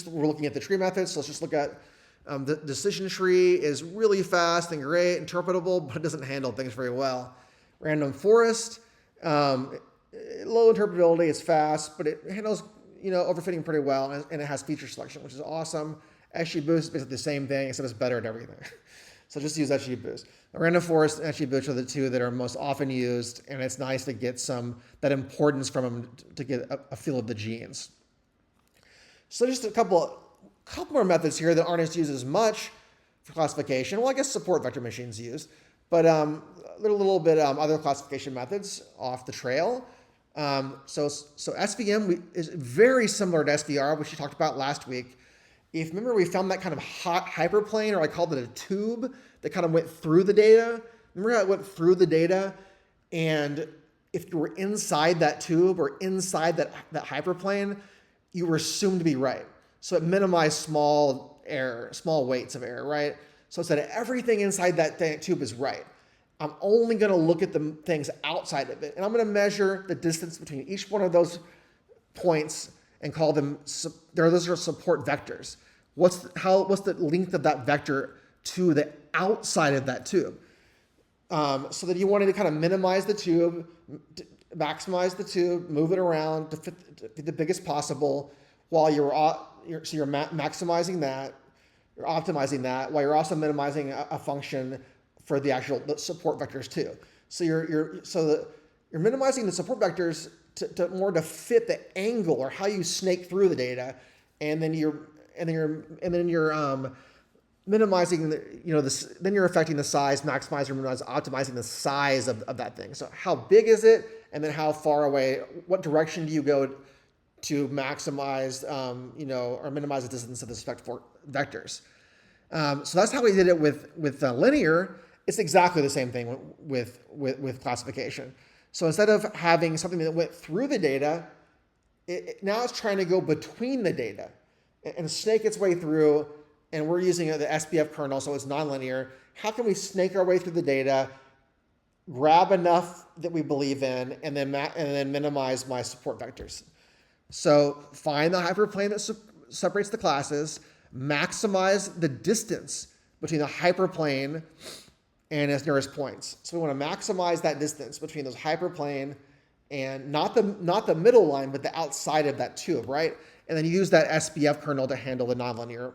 We're looking at the tree methods. So let's just look at the decision tree is really fast and great, interpretable, but it doesn't handle things very well. Random forest, low interpretability, it's fast, but it handles overfitting pretty well, and it has feature selection, which is awesome. XGBoost is basically the same thing, except it's better at everything. So just use XGBoost. Random forest and XGBoost are the two that are most often used, and it's nice to get that importance from them to get a feel of the genes. So just a couple more methods here that aren't used as much for classification. Well, I guess support vector machines used, but a little bit other classification methods off the trail. So SVM is very similar to SVR, which we talked about last week. If you remember, we found that kind of hot hyperplane, or I called it a tube, that kind of went through the data. Remember how it went through the data? And if you were inside that tube or inside that hyperplane, you were assumed to be right. So it minimized small weights of error, right? So it said everything inside that tube is right. I'm only going to look at the things outside of it. And I'm going to measure the distance between each one of those points and call them, those are support vectors. What's the length of that vector to the outside of that tube? So that you wanted to kind of minimize the tube, maximize the tube, move it around to fit the biggest possible, while you're maximizing that, you're optimizing that, while you're also minimizing a function for the support vectors too. So you're minimizing the support vectors to fit the angle or how you snake through the data, and then you're minimizing then you're affecting the size, maximizing or minimizing, optimizing the size of that thing. So how big is it, and then how far away, what direction do you go to maximize or minimize the distance of the vectors. So that's how we did it with linear. It's exactly the same thing with classification. So instead of having something that went through the data, now it's trying to go between the data and snake its way through. And we're using the SPF kernel, so it's nonlinear. How can we snake our way through the data, grab enough that we believe in, and then minimize my support vectors? So find the hyperplane that separates the classes, maximize the distance between the hyperplane and its nearest points. So we want to maximize that distance between those hyperplane and not the middle line, but the outside of that tube, right? And then use that SPF kernel to handle the nonlinear.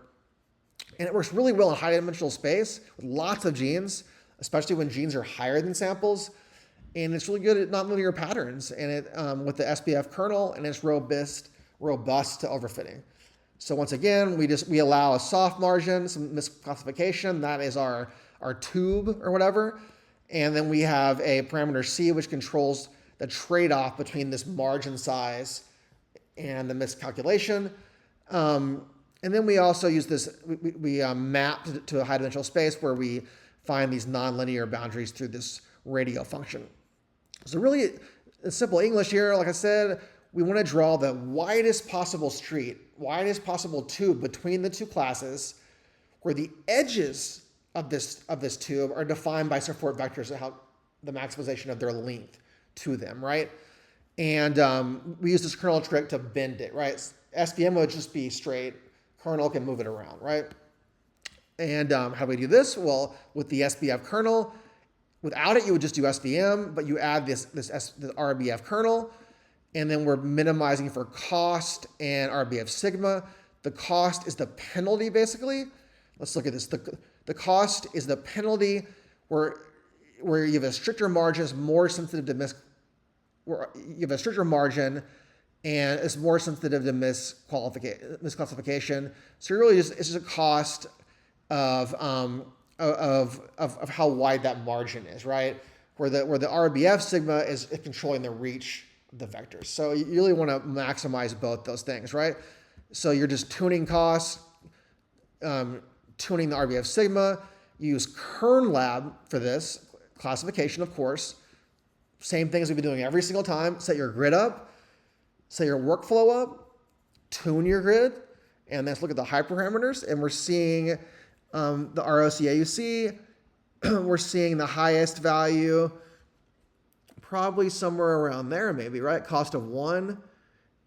And it works really well in high dimensional space with lots of genes, especially when genes are higher than samples. And it's really good at nonlinear patterns, and it with the SPF kernel, and it's robust to overfitting. So once again, we allow a soft margin, some misclassification. That is our tube or whatever. And then we have a parameter C, which controls the trade-off between this margin size and the miscalculation. And then we also use this, we map to a high dimensional space where we find these nonlinear boundaries through this radio function. So really, in simple English here, like I said, we want to draw the widest possible widest possible tube between the two classes, where the edges of this tube are defined by support vectors and how the maximization of their length to them, right? And we use this kernel trick to bend it, right? SVM would just be straight. Kernel can move it around, right? And how do we do this? Well, with the SPF kernel, without it, you would just do SVM, but you add the RBF kernel, and then we're minimizing for cost and RBF sigma. The cost is the penalty, basically. Let's look at this. The cost is the penalty where you have a stricter margin, is more sensitive to where you have a stricter margin, and it's more sensitive to misclassification. So really it's just a cost of of how wide that margin is, right? Where the RBF sigma is controlling the reach of the vectors. So you really want to maximize both those things, right? So you're just tuning costs, tuning the RBF sigma. You use kern lab for this classification, of course. Same things we've been doing every single time. Set your grid up, set your workflow up, tune your grid, and let's look at the hyperparameters. And we're seeing the ROC AUC. We're seeing the highest value, probably somewhere around there, maybe, right? Cost of 1,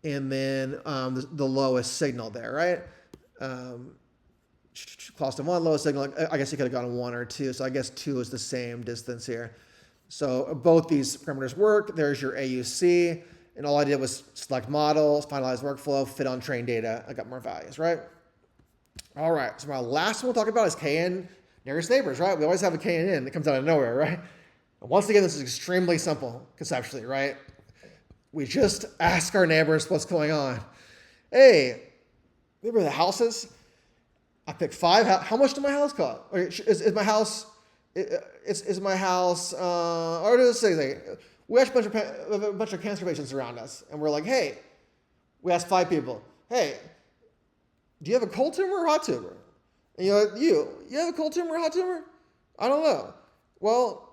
and then the lowest signal there, right? Cost of 1, lowest signal. I guess you could have gone 1 or 2, so I guess 2 is the same distance here. So both these parameters work. There's your AUC, and all I did was select models, finalize workflow, fit on trained data. I got more values, right? All right, so my last one we'll talk about is KN nearest neighbors, right? We always have a KNN that comes out of nowhere, right? And once again, this is extremely simple conceptually, right? We just ask our neighbors what's going on. Hey, remember the houses? I picked 5. How much did my house cost? Or is my house? Is my house? Or does it say we asked a bunch of cancer patients around us, and we're like, hey, we asked 5 people, hey, do you have a cold tumor or hot tumor? And you have a cold tumor or hot tumor? I don't know. Well,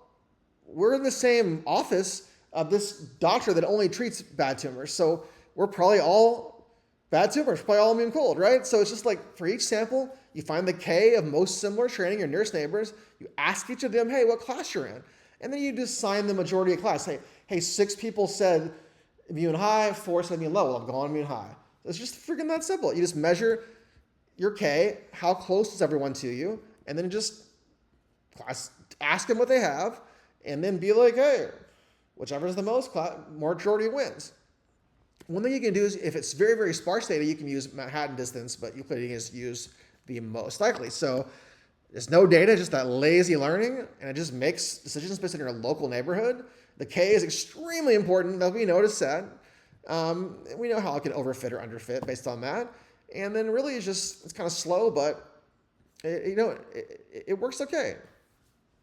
we're in the same office of this doctor that only treats bad tumors, so we're probably all bad tumors, probably all immune cold, right? So it's just like for each sample, you find the K of most similar training, your nearest neighbors, you ask each of them, hey, what class you're in? And then you just assign the majority of class. Hey, 6 people said immune high, 4 said immune low. Well, I'm going immune high. It's just freaking that simple. You just measure your K, how close is everyone to you, and then just ask them what they have, and then be like, hey, whichever is the most, majority wins. One thing you can do is, if it's very, very sparse data, you can use Manhattan distance, but Euclidean is used the most likely. So there's no data, just that lazy learning, and it just makes decisions based on your local neighborhood. The K is extremely important. That we notice that. We know how it can overfit or underfit based on that. And then really it's kind of slow, but it works okay.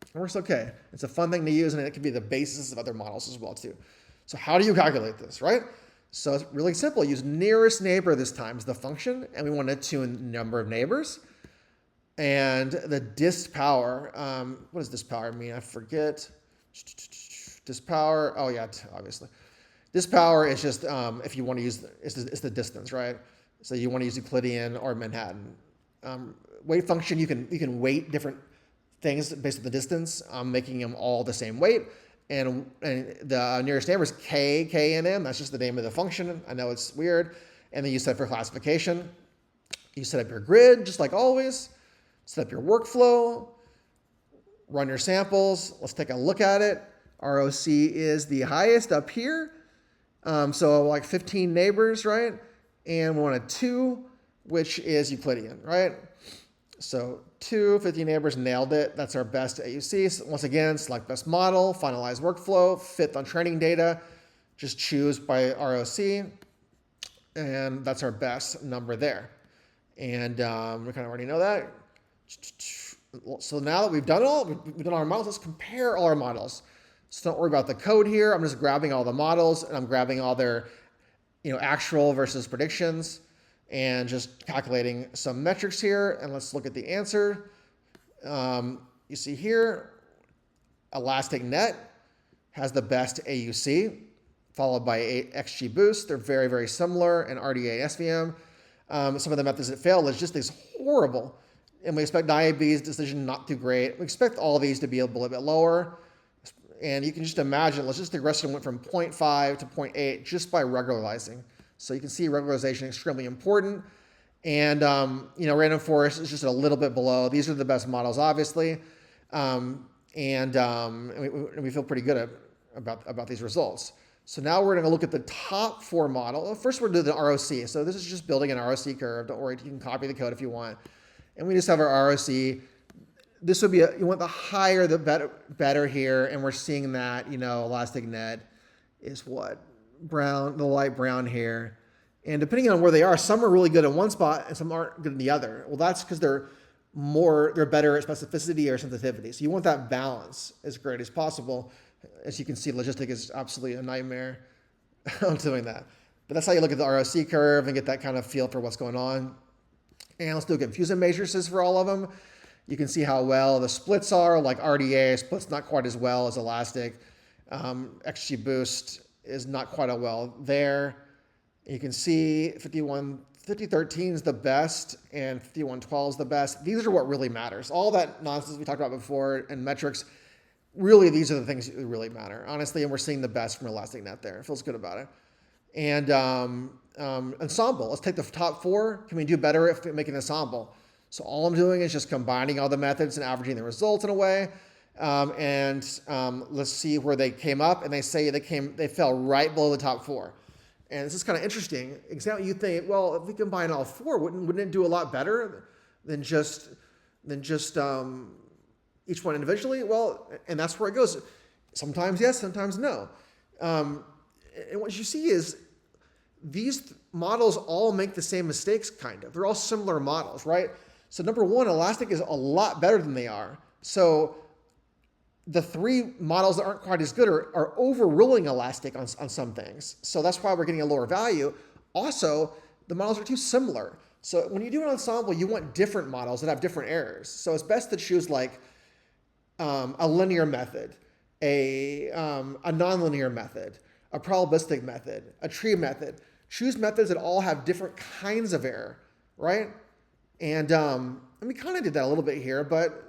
It works okay. It's a fun thing to use, and it can be the basis of other models as well too. So how do you calculate this, right? So it's really simple. Use nearest neighbor this time as the function, and we want to tune number of neighbors. And the dist power, what does dist power mean? I forget. Dist power, oh yeah, obviously. Dist power is just, if you want to use, it's the distance, right? So you want to use Euclidean or Manhattan. Weight function, you can weight different things based on the distance, making them all the same weight. And the nearest neighbor is K, and M. That's just the name of the function. I know it's weird. And then you set for classification. You set up your grid, just like always. Set up your workflow. Run your samples. Let's take a look at it. ROC is the highest up here. So like 15 neighbors, right? And we want a 2, which is Euclidean, right? So 2, 15 neighbors, nailed it. That's our best AUC. So once again, select best model, finalize workflow, fit on training data, just choose by ROC, and that's our best number there. And we kind of already know that. So now that we've done it all, we've done our models, let's compare all our models. So don't worry about the code here. I'm just grabbing all the models, and I'm grabbing all their actual versus predictions, and just calculating some metrics here. And let's look at the answer. You see here, Elastic Net has the best AUC, followed by XG Boost. They're very, very similar, and RDA SVM. Some of the methods that fail, logistics is horrible. And we expect IAB's decision not too great. We expect all of these to be a little bit lower. And you can just imagine, logistic regression went from 0.5 to 0.8 just by regularizing. So you can see regularization is extremely important. And, random forest is just a little bit below. These are the best models, obviously. And we feel pretty good about these results. So now we're going to look at the top 4 models. First, we're going to do the ROC. So this is just building an ROC curve. Don't worry, you can copy the code if you want. And we just have our ROC. This would be, you want the higher, the better here. And we're seeing that, Elastic Net is what? Brown, the light brown here. And depending on where they are, some are really good in one spot and some aren't good in the other. Well, that's because they're they're better at specificity or sensitivity. So you want that balance as great as possible. As you can see, logistic is absolutely a nightmare on doing that. But that's how you look at the ROC curve and get that kind of feel for what's going on. And let's do confusion matrices for all of them. You can see how well the splits are, like RDA splits not quite as well as elastic. XGBoost is not quite as well there. You can see 5013 is the best and 5112 is the best. These are what really matters. All that nonsense we talked about before and metrics, really these are the things that really matter, honestly, and we're seeing the best from ElasticNet there. It feels good about it. And ensemble, let's take the top 4. Can we do better if we make an ensemble? So all I'm doing is just combining all the methods and averaging the results in a way. Let's see where they came up, and they say they fell right below the top 4. And this is kind of interesting. Example, you think, well, if we combine all 4, wouldn't it do a lot better than just each one individually? Well, and that's where it goes. Sometimes yes, sometimes no. And what you see is these models all make the same mistakes, kind of. They're all similar models, right? So number one, Elastic is a lot better than they are. So the 3 models that aren't quite as good are overruling Elastic on some things. So that's why we're getting a lower value. Also, the models are too similar. So when you do an ensemble, you want different models that have different errors. So it's best to choose like a linear method, a nonlinear method, a probabilistic method, a tree method. Choose methods that all have different kinds of error, right? And we kind of did that a little bit here, but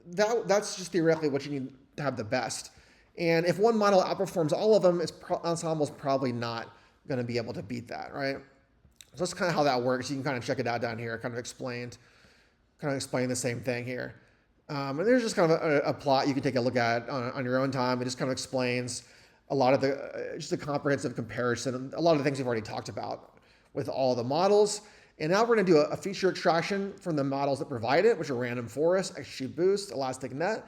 that's just theoretically what you need to have the best. And if one model outperforms all of them, ensemble's probably not going to be able to beat that, right? So that's kind of how that works. You can kind of check it out down here, kind of explain the same thing here. And there's just kind of a plot you can take a look at on your own time. It just kind of explains a lot of just a comprehensive comparison, a lot of the things we've already talked about with all the models. And now we're going to do a feature extraction from the models that provide it, which are Random Forest, XGBoost, ElasticNet.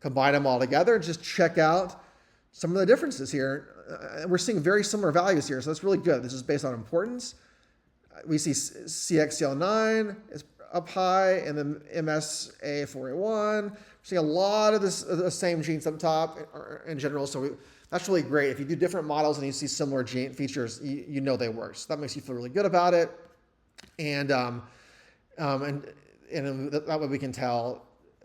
Combine them all together and just check out some of the differences here. We're seeing very similar values here, so that's really good. This is based on importance. We see CXCL9 is up high, and then MSA4A1. We're seeing a lot of the same genes up top in general, so that's really great. If you do different models and you see similar gene features, you know they work. So that makes you feel really good about it. And that way we can tell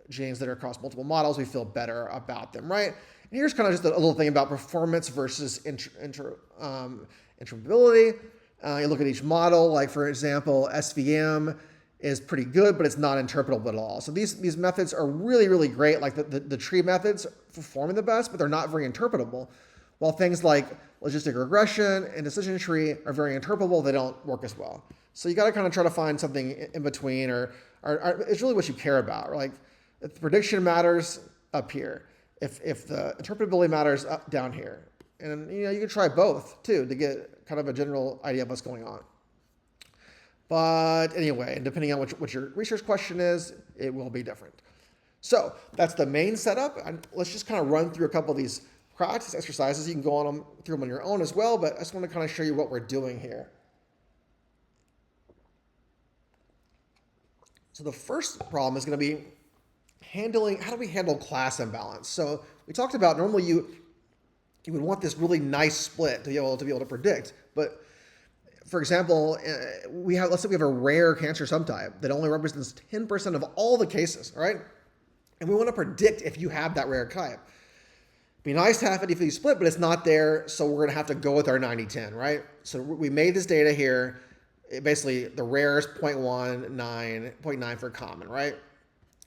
genes that are across multiple models, we feel better about them, right? And here's kind of just a little thing about performance versus interpretability. You look at each model, like for example, SVM is pretty good, but it's not interpretable at all. So these methods are really, really great. Like the tree methods performing the best, but they're not very interpretable. While things like logistic regression and decision tree are very interpretable, they don't work as well. So you got to kind of try to find something in between, or it's really what you care about. Like if the prediction matters, up here. If the interpretability matters, up down here. And you can try both too to get kind of a general idea of what's going on. But anyway, and depending on what your research question is, it will be different. So that's the main setup. And let's just kind of run through a couple of these practice exercises. You can go through them on your own as well, but I just want to kind of show you what we're doing here. So the first problem is going to be how do we handle class imbalance? So we talked about normally you would want this really nice split to be able to predict, but for example, let's say we have a rare cancer subtype that only represents 10% of all the cases, right? And we want to predict if you have that rare type. It'd be nice to have it if you split, but it's not there, so we're going to have to go with our 90-10, right? So we made this data here. Basically, the rare is 0.9 for common, right?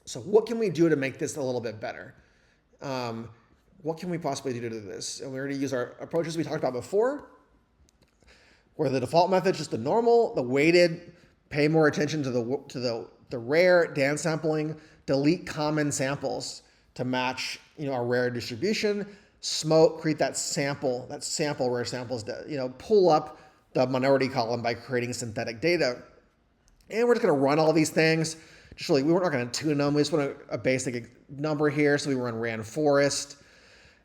So what can we do to make this a little bit better? What can we possibly do to do this? And we already use our approaches we talked about before, where the default method is just the normal, the weighted, pay more attention to the rare, downsampling, delete common samples to match our rare distribution, smoke, create that sample rare samples, pull up the minority column by creating synthetic data. And we're just going to run all these things. We're not going to tune them. We just want a basic number here. So we run Rand Forest.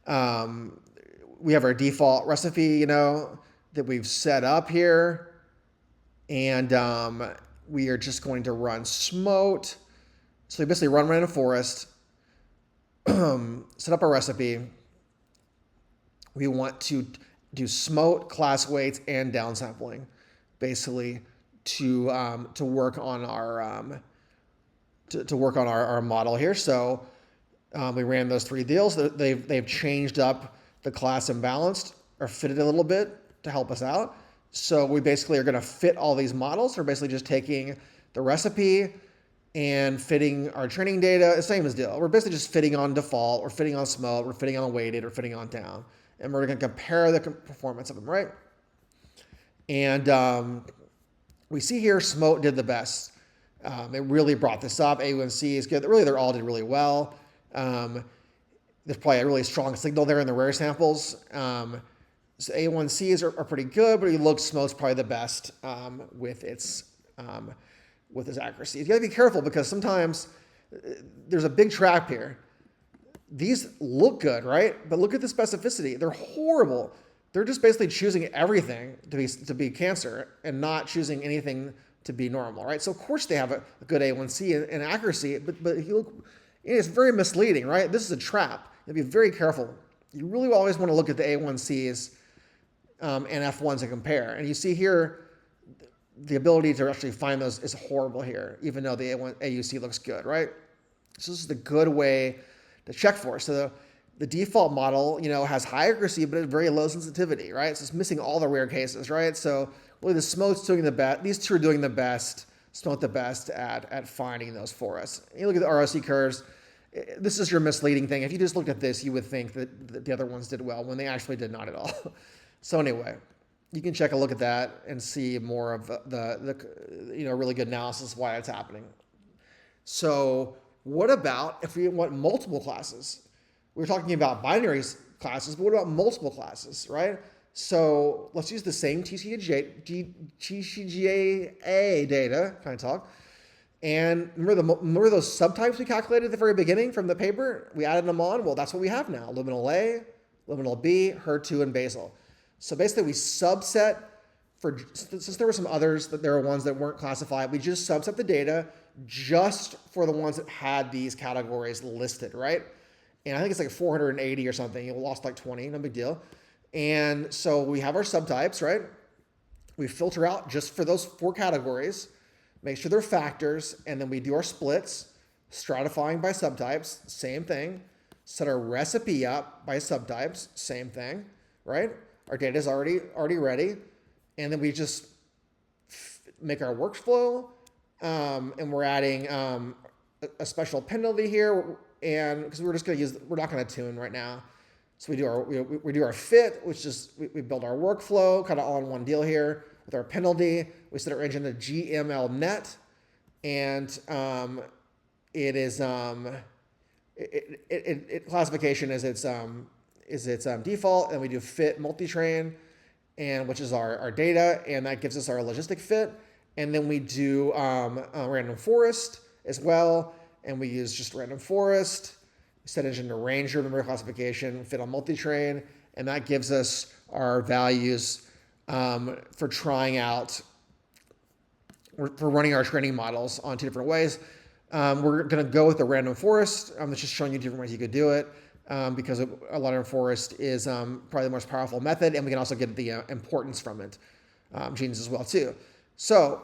We have our default recipe, that we've set up here. And we are just going to run smote. So we basically run random forest, set up our recipe. We want to do smote, class weights, and downsampling, basically to work on our our model here. So we ran those 3 deals. They've changed up the class imbalanced or fitted a little bit to help us out. So we basically are going to fit all these models. We're basically just taking the recipe and fitting our training data. The same as deal. We're basically just fitting on default. We're fitting on smote. We're fitting on weighted. We're fitting on down. And we're going to compare the performance of them, right? And we see here smote did the best. It really brought this up. A1C is good. Really, they all did really well. There's probably a really strong signal there in the rare samples. So A1Cs are pretty good, but you look smote's probably the best with its accuracy. You got to be careful because sometimes there's a big trap here. These look good, right? But look at the specificity. They're horrible. They're just basically choosing everything to be cancer and not choosing anything to be normal, right? So of course they have a good A1C and accuracy, but if you look, it's very misleading, right? This is a trap. You have to be very careful. You really always want to look at the A1Cs and F1s and compare. And you see here, the ability to actually find those is horrible here, even though the AUC looks good, right? So this is the good way to check for. So the default model, has high accuracy, but very low sensitivity, right? So it's missing all the rare cases, right? So really the smote's doing the best. These two are doing the best, smote the best at finding those for us. You look at the ROC curves. This is your misleading thing. If you just looked at this, you would think that the other ones did well when they actually did not at all. So anyway, you can check a look at that and see more of the really good analysis of why it's happening. So what about if we want multiple classes? We were talking about binary classes, but what about multiple classes, right? So let's use the same TCGA data, kind of talk. And remember those subtypes we calculated at the very beginning from the paper? We added them on. Well, that's what we have now. Luminal A, luminal B, HER2, and basal. So basically we subset since there were some others that there were ones that weren't classified, we just subset the data just for the ones that had these categories listed, right? And I think it's like 480 or something. You lost like 20, no big deal. And so we have our subtypes, right? We filter out just for those 4 categories, make sure they're factors, and then we do our splits, stratifying by subtypes, same thing. Set our recipe up by subtypes, same thing, right? Our data is already ready. And then we just make our workflow, and we're adding a special penalty here, and because we're not going to tune right now. So we do our fit, which is we build our workflow kind of all in one deal here with our penalty. We set our engine to GML net, and it is classification is its default, and we do fit multi-train, and which is our data, and that gives us our logistic fit. And then we do random forest as well, and we use just random forest, set engine to ranger memory classification, fit on multi-train, and that gives us our values for trying out, for running our training models on 2 different ways. We're going to go with the random forest. I'm just showing you different ways you could do it because a random forest is probably the most powerful method, and we can also get the importance from it, genes as well too. So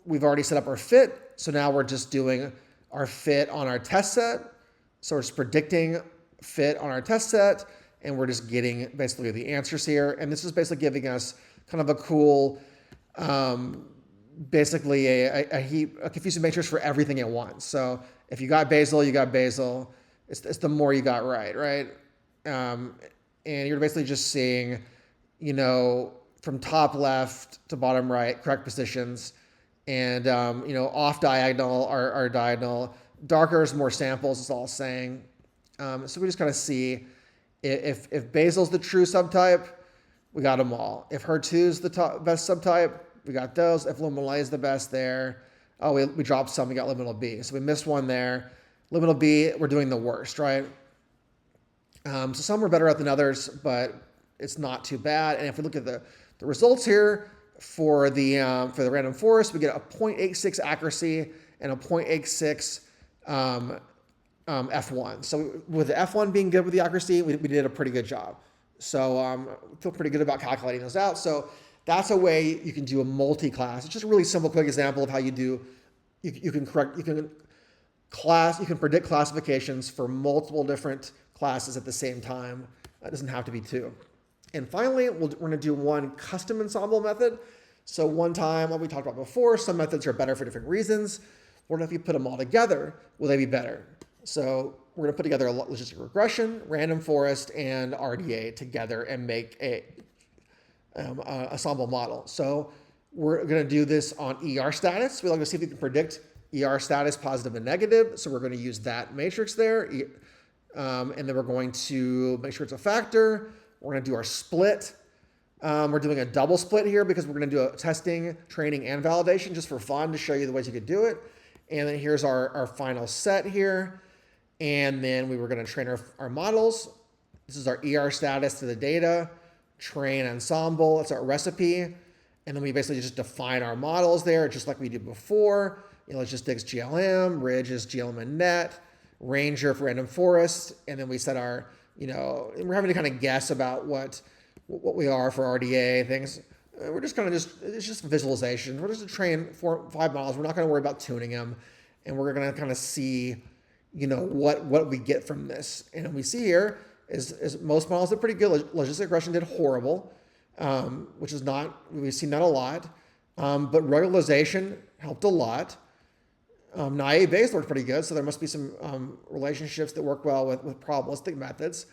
we've already set up our fit. So now we're just doing our fit on our test set. So we're just predicting fit on our test set, and we're just getting basically the answers here. And this is basically giving us kind of a cool, basically a confusing matrix for everything at once. So if you got basal, you got basal. It's the more you got right? And you're basically just seeing, from top left to bottom right, correct positions, and off diagonal are diagonal. Darker is more samples, it's all saying. So we just kind of see if basal's the true subtype, we got them all. If HER2 is the best subtype, we got those. If luminal A is the best there, we dropped some, we got luminal B. So we missed one there. Luminal B, we're doing the worst, right? So some are better at than others, but it's not too bad. And if we look at the results here for the random forest, we get a 0.86 accuracy and a 0.86 F1. So with the F1 being good with the accuracy, we did a pretty good job. So feel pretty good about calculating those out. So that's a way you can do a multi-class. It's just a really simple, quick example of how you do. You can predict classifications for multiple different classes at the same time. It doesn't have to be two. And finally, we're going to do one custom ensemble method. So one time, what we talked about before, some methods are better for different reasons. What if you put them all together? Will they be better? So we're going to put together a logistic regression, random forest, and RDA together and make a ensemble model. So we're going to do this on ER status. We like to see if we can predict ER status, positive and negative. So we're going to use that matrix there. And then we're going to make sure it's a factor. We're going to do our split. We're doing a double split here because we're going to do a testing, training, and validation just for fun to show you the ways you could do it. And then here's our final set here. And then we were going to train our models. This is our ER status to the data, train ensemble. That's our recipe. And then we basically just define our models there, just like we did before. Logistics GLM, Ridge is GLM and net, Ranger for random forest. And then we set our, we're having to kind of guess about what we are for RDA things. We're just kind of it's just visualization. We're just going to train 4 or 5 models. We're not going to worry about tuning them. And we're going to kind of see, what we get from this. And we see here is most models did pretty good. Logistic regression did horrible, which is we've seen that a lot. But regularization helped a lot. Naive Bayes worked pretty good, so there must be some relationships that work well with probabilistic methods.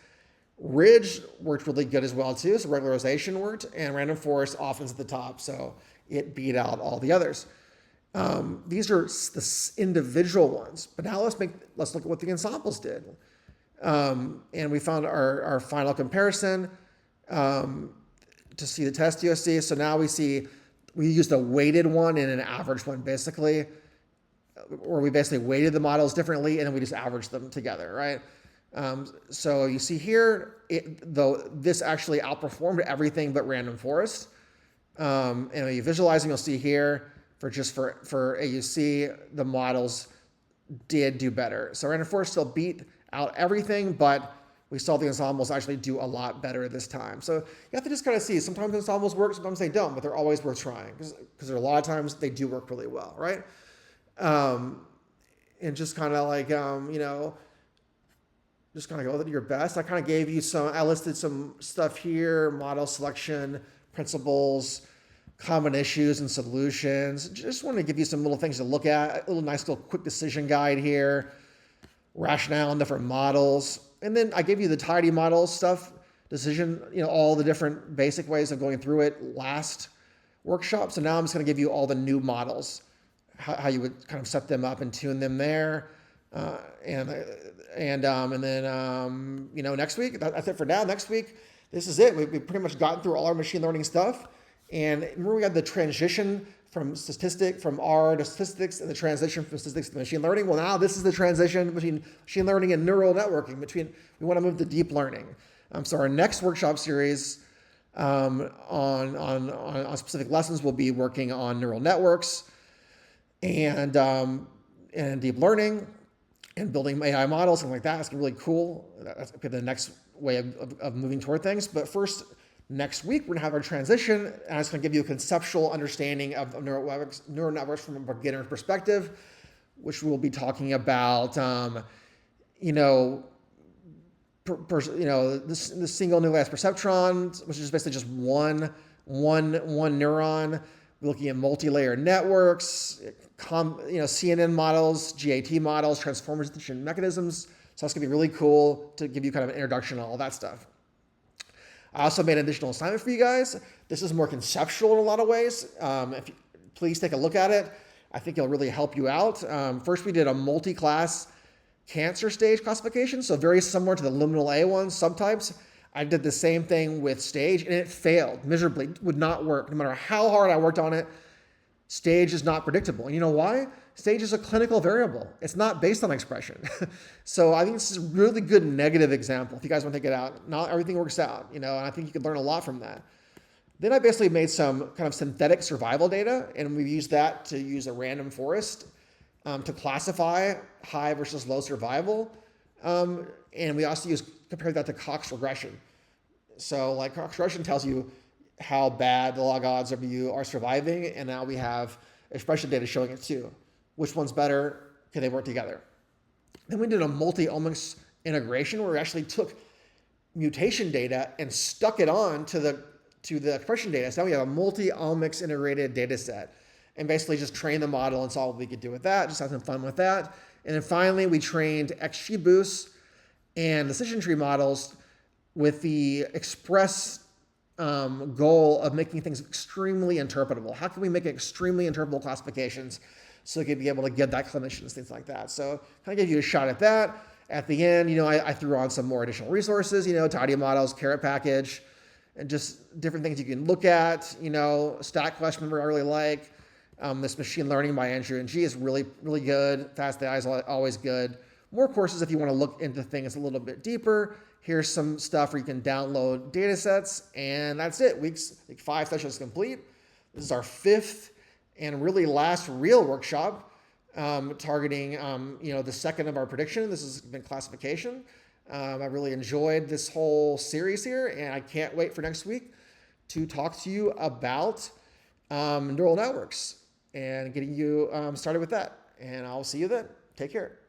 Ridge worked really good as well too, so regularization worked, and random forest often's at the top, so it beat out all the others. These are the individual ones, but now let's look at what the ensembles did. And we found our final comparison to see the test USC. So now we used a weighted one and an average one basically, where we basically weighted the models differently and then we just averaged them together, right? So you see here, though this actually outperformed everything but random forest. And when you visualize them, you'll see here for AUC, the models did do better. So random forest still beat out everything, but we saw the ensembles actually do a lot better this time. So you have to just kind of see, sometimes ensembles work, sometimes they don't, but they're always worth trying because there are a lot of times they do work really well, right? And just kind of like, just kind of go with your best. I kind of gave you I listed some stuff here, model selection, principles, common issues and solutions. Just want to give you some little things to look at, a nice little quick decision guide here, rationale in different models. And then I gave you the tidy model stuff, decision, all the different basic ways of going through it last workshop. So now I'm just going to give you all the new models, how you would kind of set them up and tune them there. And then next week, that's it for now. Next week, this is it. We've pretty much gotten through all our machine learning stuff. And remember we had the transition from R to statistics and the transition from statistics to machine learning. Well, now this is the transition between machine learning and neural networking. We want to move to deep learning. So our next workshop series on specific lessons will be working on neural networks and deep learning and building AI models, something like that. It's really cool. That's the next way of moving toward things. But first, next week, we're going to have our transition, and it's going to give you a conceptual understanding of neural networks from a beginner perspective, which we'll be talking about, the single nucleus perceptron, which is basically just one neuron. We're looking at multi-layer networks, CNN models, GAT models, transformation mechanisms. So that's going to be really cool to give you kind of an introduction to all that stuff. I also made an additional assignment for you guys. This is more conceptual in a lot of ways. Please take a look at it. I think it'll really help you out. First, we did a multi-class cancer stage classification, so very similar to the luminal A1 subtypes. I did the same thing with stage, and it failed miserably. It would not work. No matter how hard I worked on it, stage is not predictable. And you know why? Stage is a clinical variable. It's not based on expression. So I think this is a really good negative example if you guys want to take it out. Not everything works out, and I think you could learn a lot from that. Then I basically made some kind of synthetic survival data, and we used that to use a random forest to classify high versus low survival. And we also compare that to Cox regression. So like Cox regression tells you how bad the log odds of you are surviving, and now we have expression data showing it too. Which one's better? Can they work together? Then we did a multi-omics integration where we actually took mutation data and stuck it on to the expression data. So now we have a multi-omics integrated data set, and basically just train the model and saw what we could do with that, just have some fun with that. And then finally, we trained XGBoost and decision tree models with the express goal of making things extremely interpretable. How can we make extremely interpretable classifications so we could be able to give that clinicians, things like that. So kind of give you a shot at that. At the end, I threw on some more additional resources, tidy models, carrot package, and just different things you can look at. Stat question I really like. This machine learning by Andrew and G is really, really good. Fast AI is always good. More courses if you want to look into things a little bit deeper. Here's some stuff where you can download data sets, and that's it. Week 5 session is complete. This is our 5th and really last real workshop, targeting the second of our prediction. This has been classification. I really enjoyed this whole series here, and I can't wait for next week to talk to you about neural networks and getting you started with that. And I'll see you then. Take care.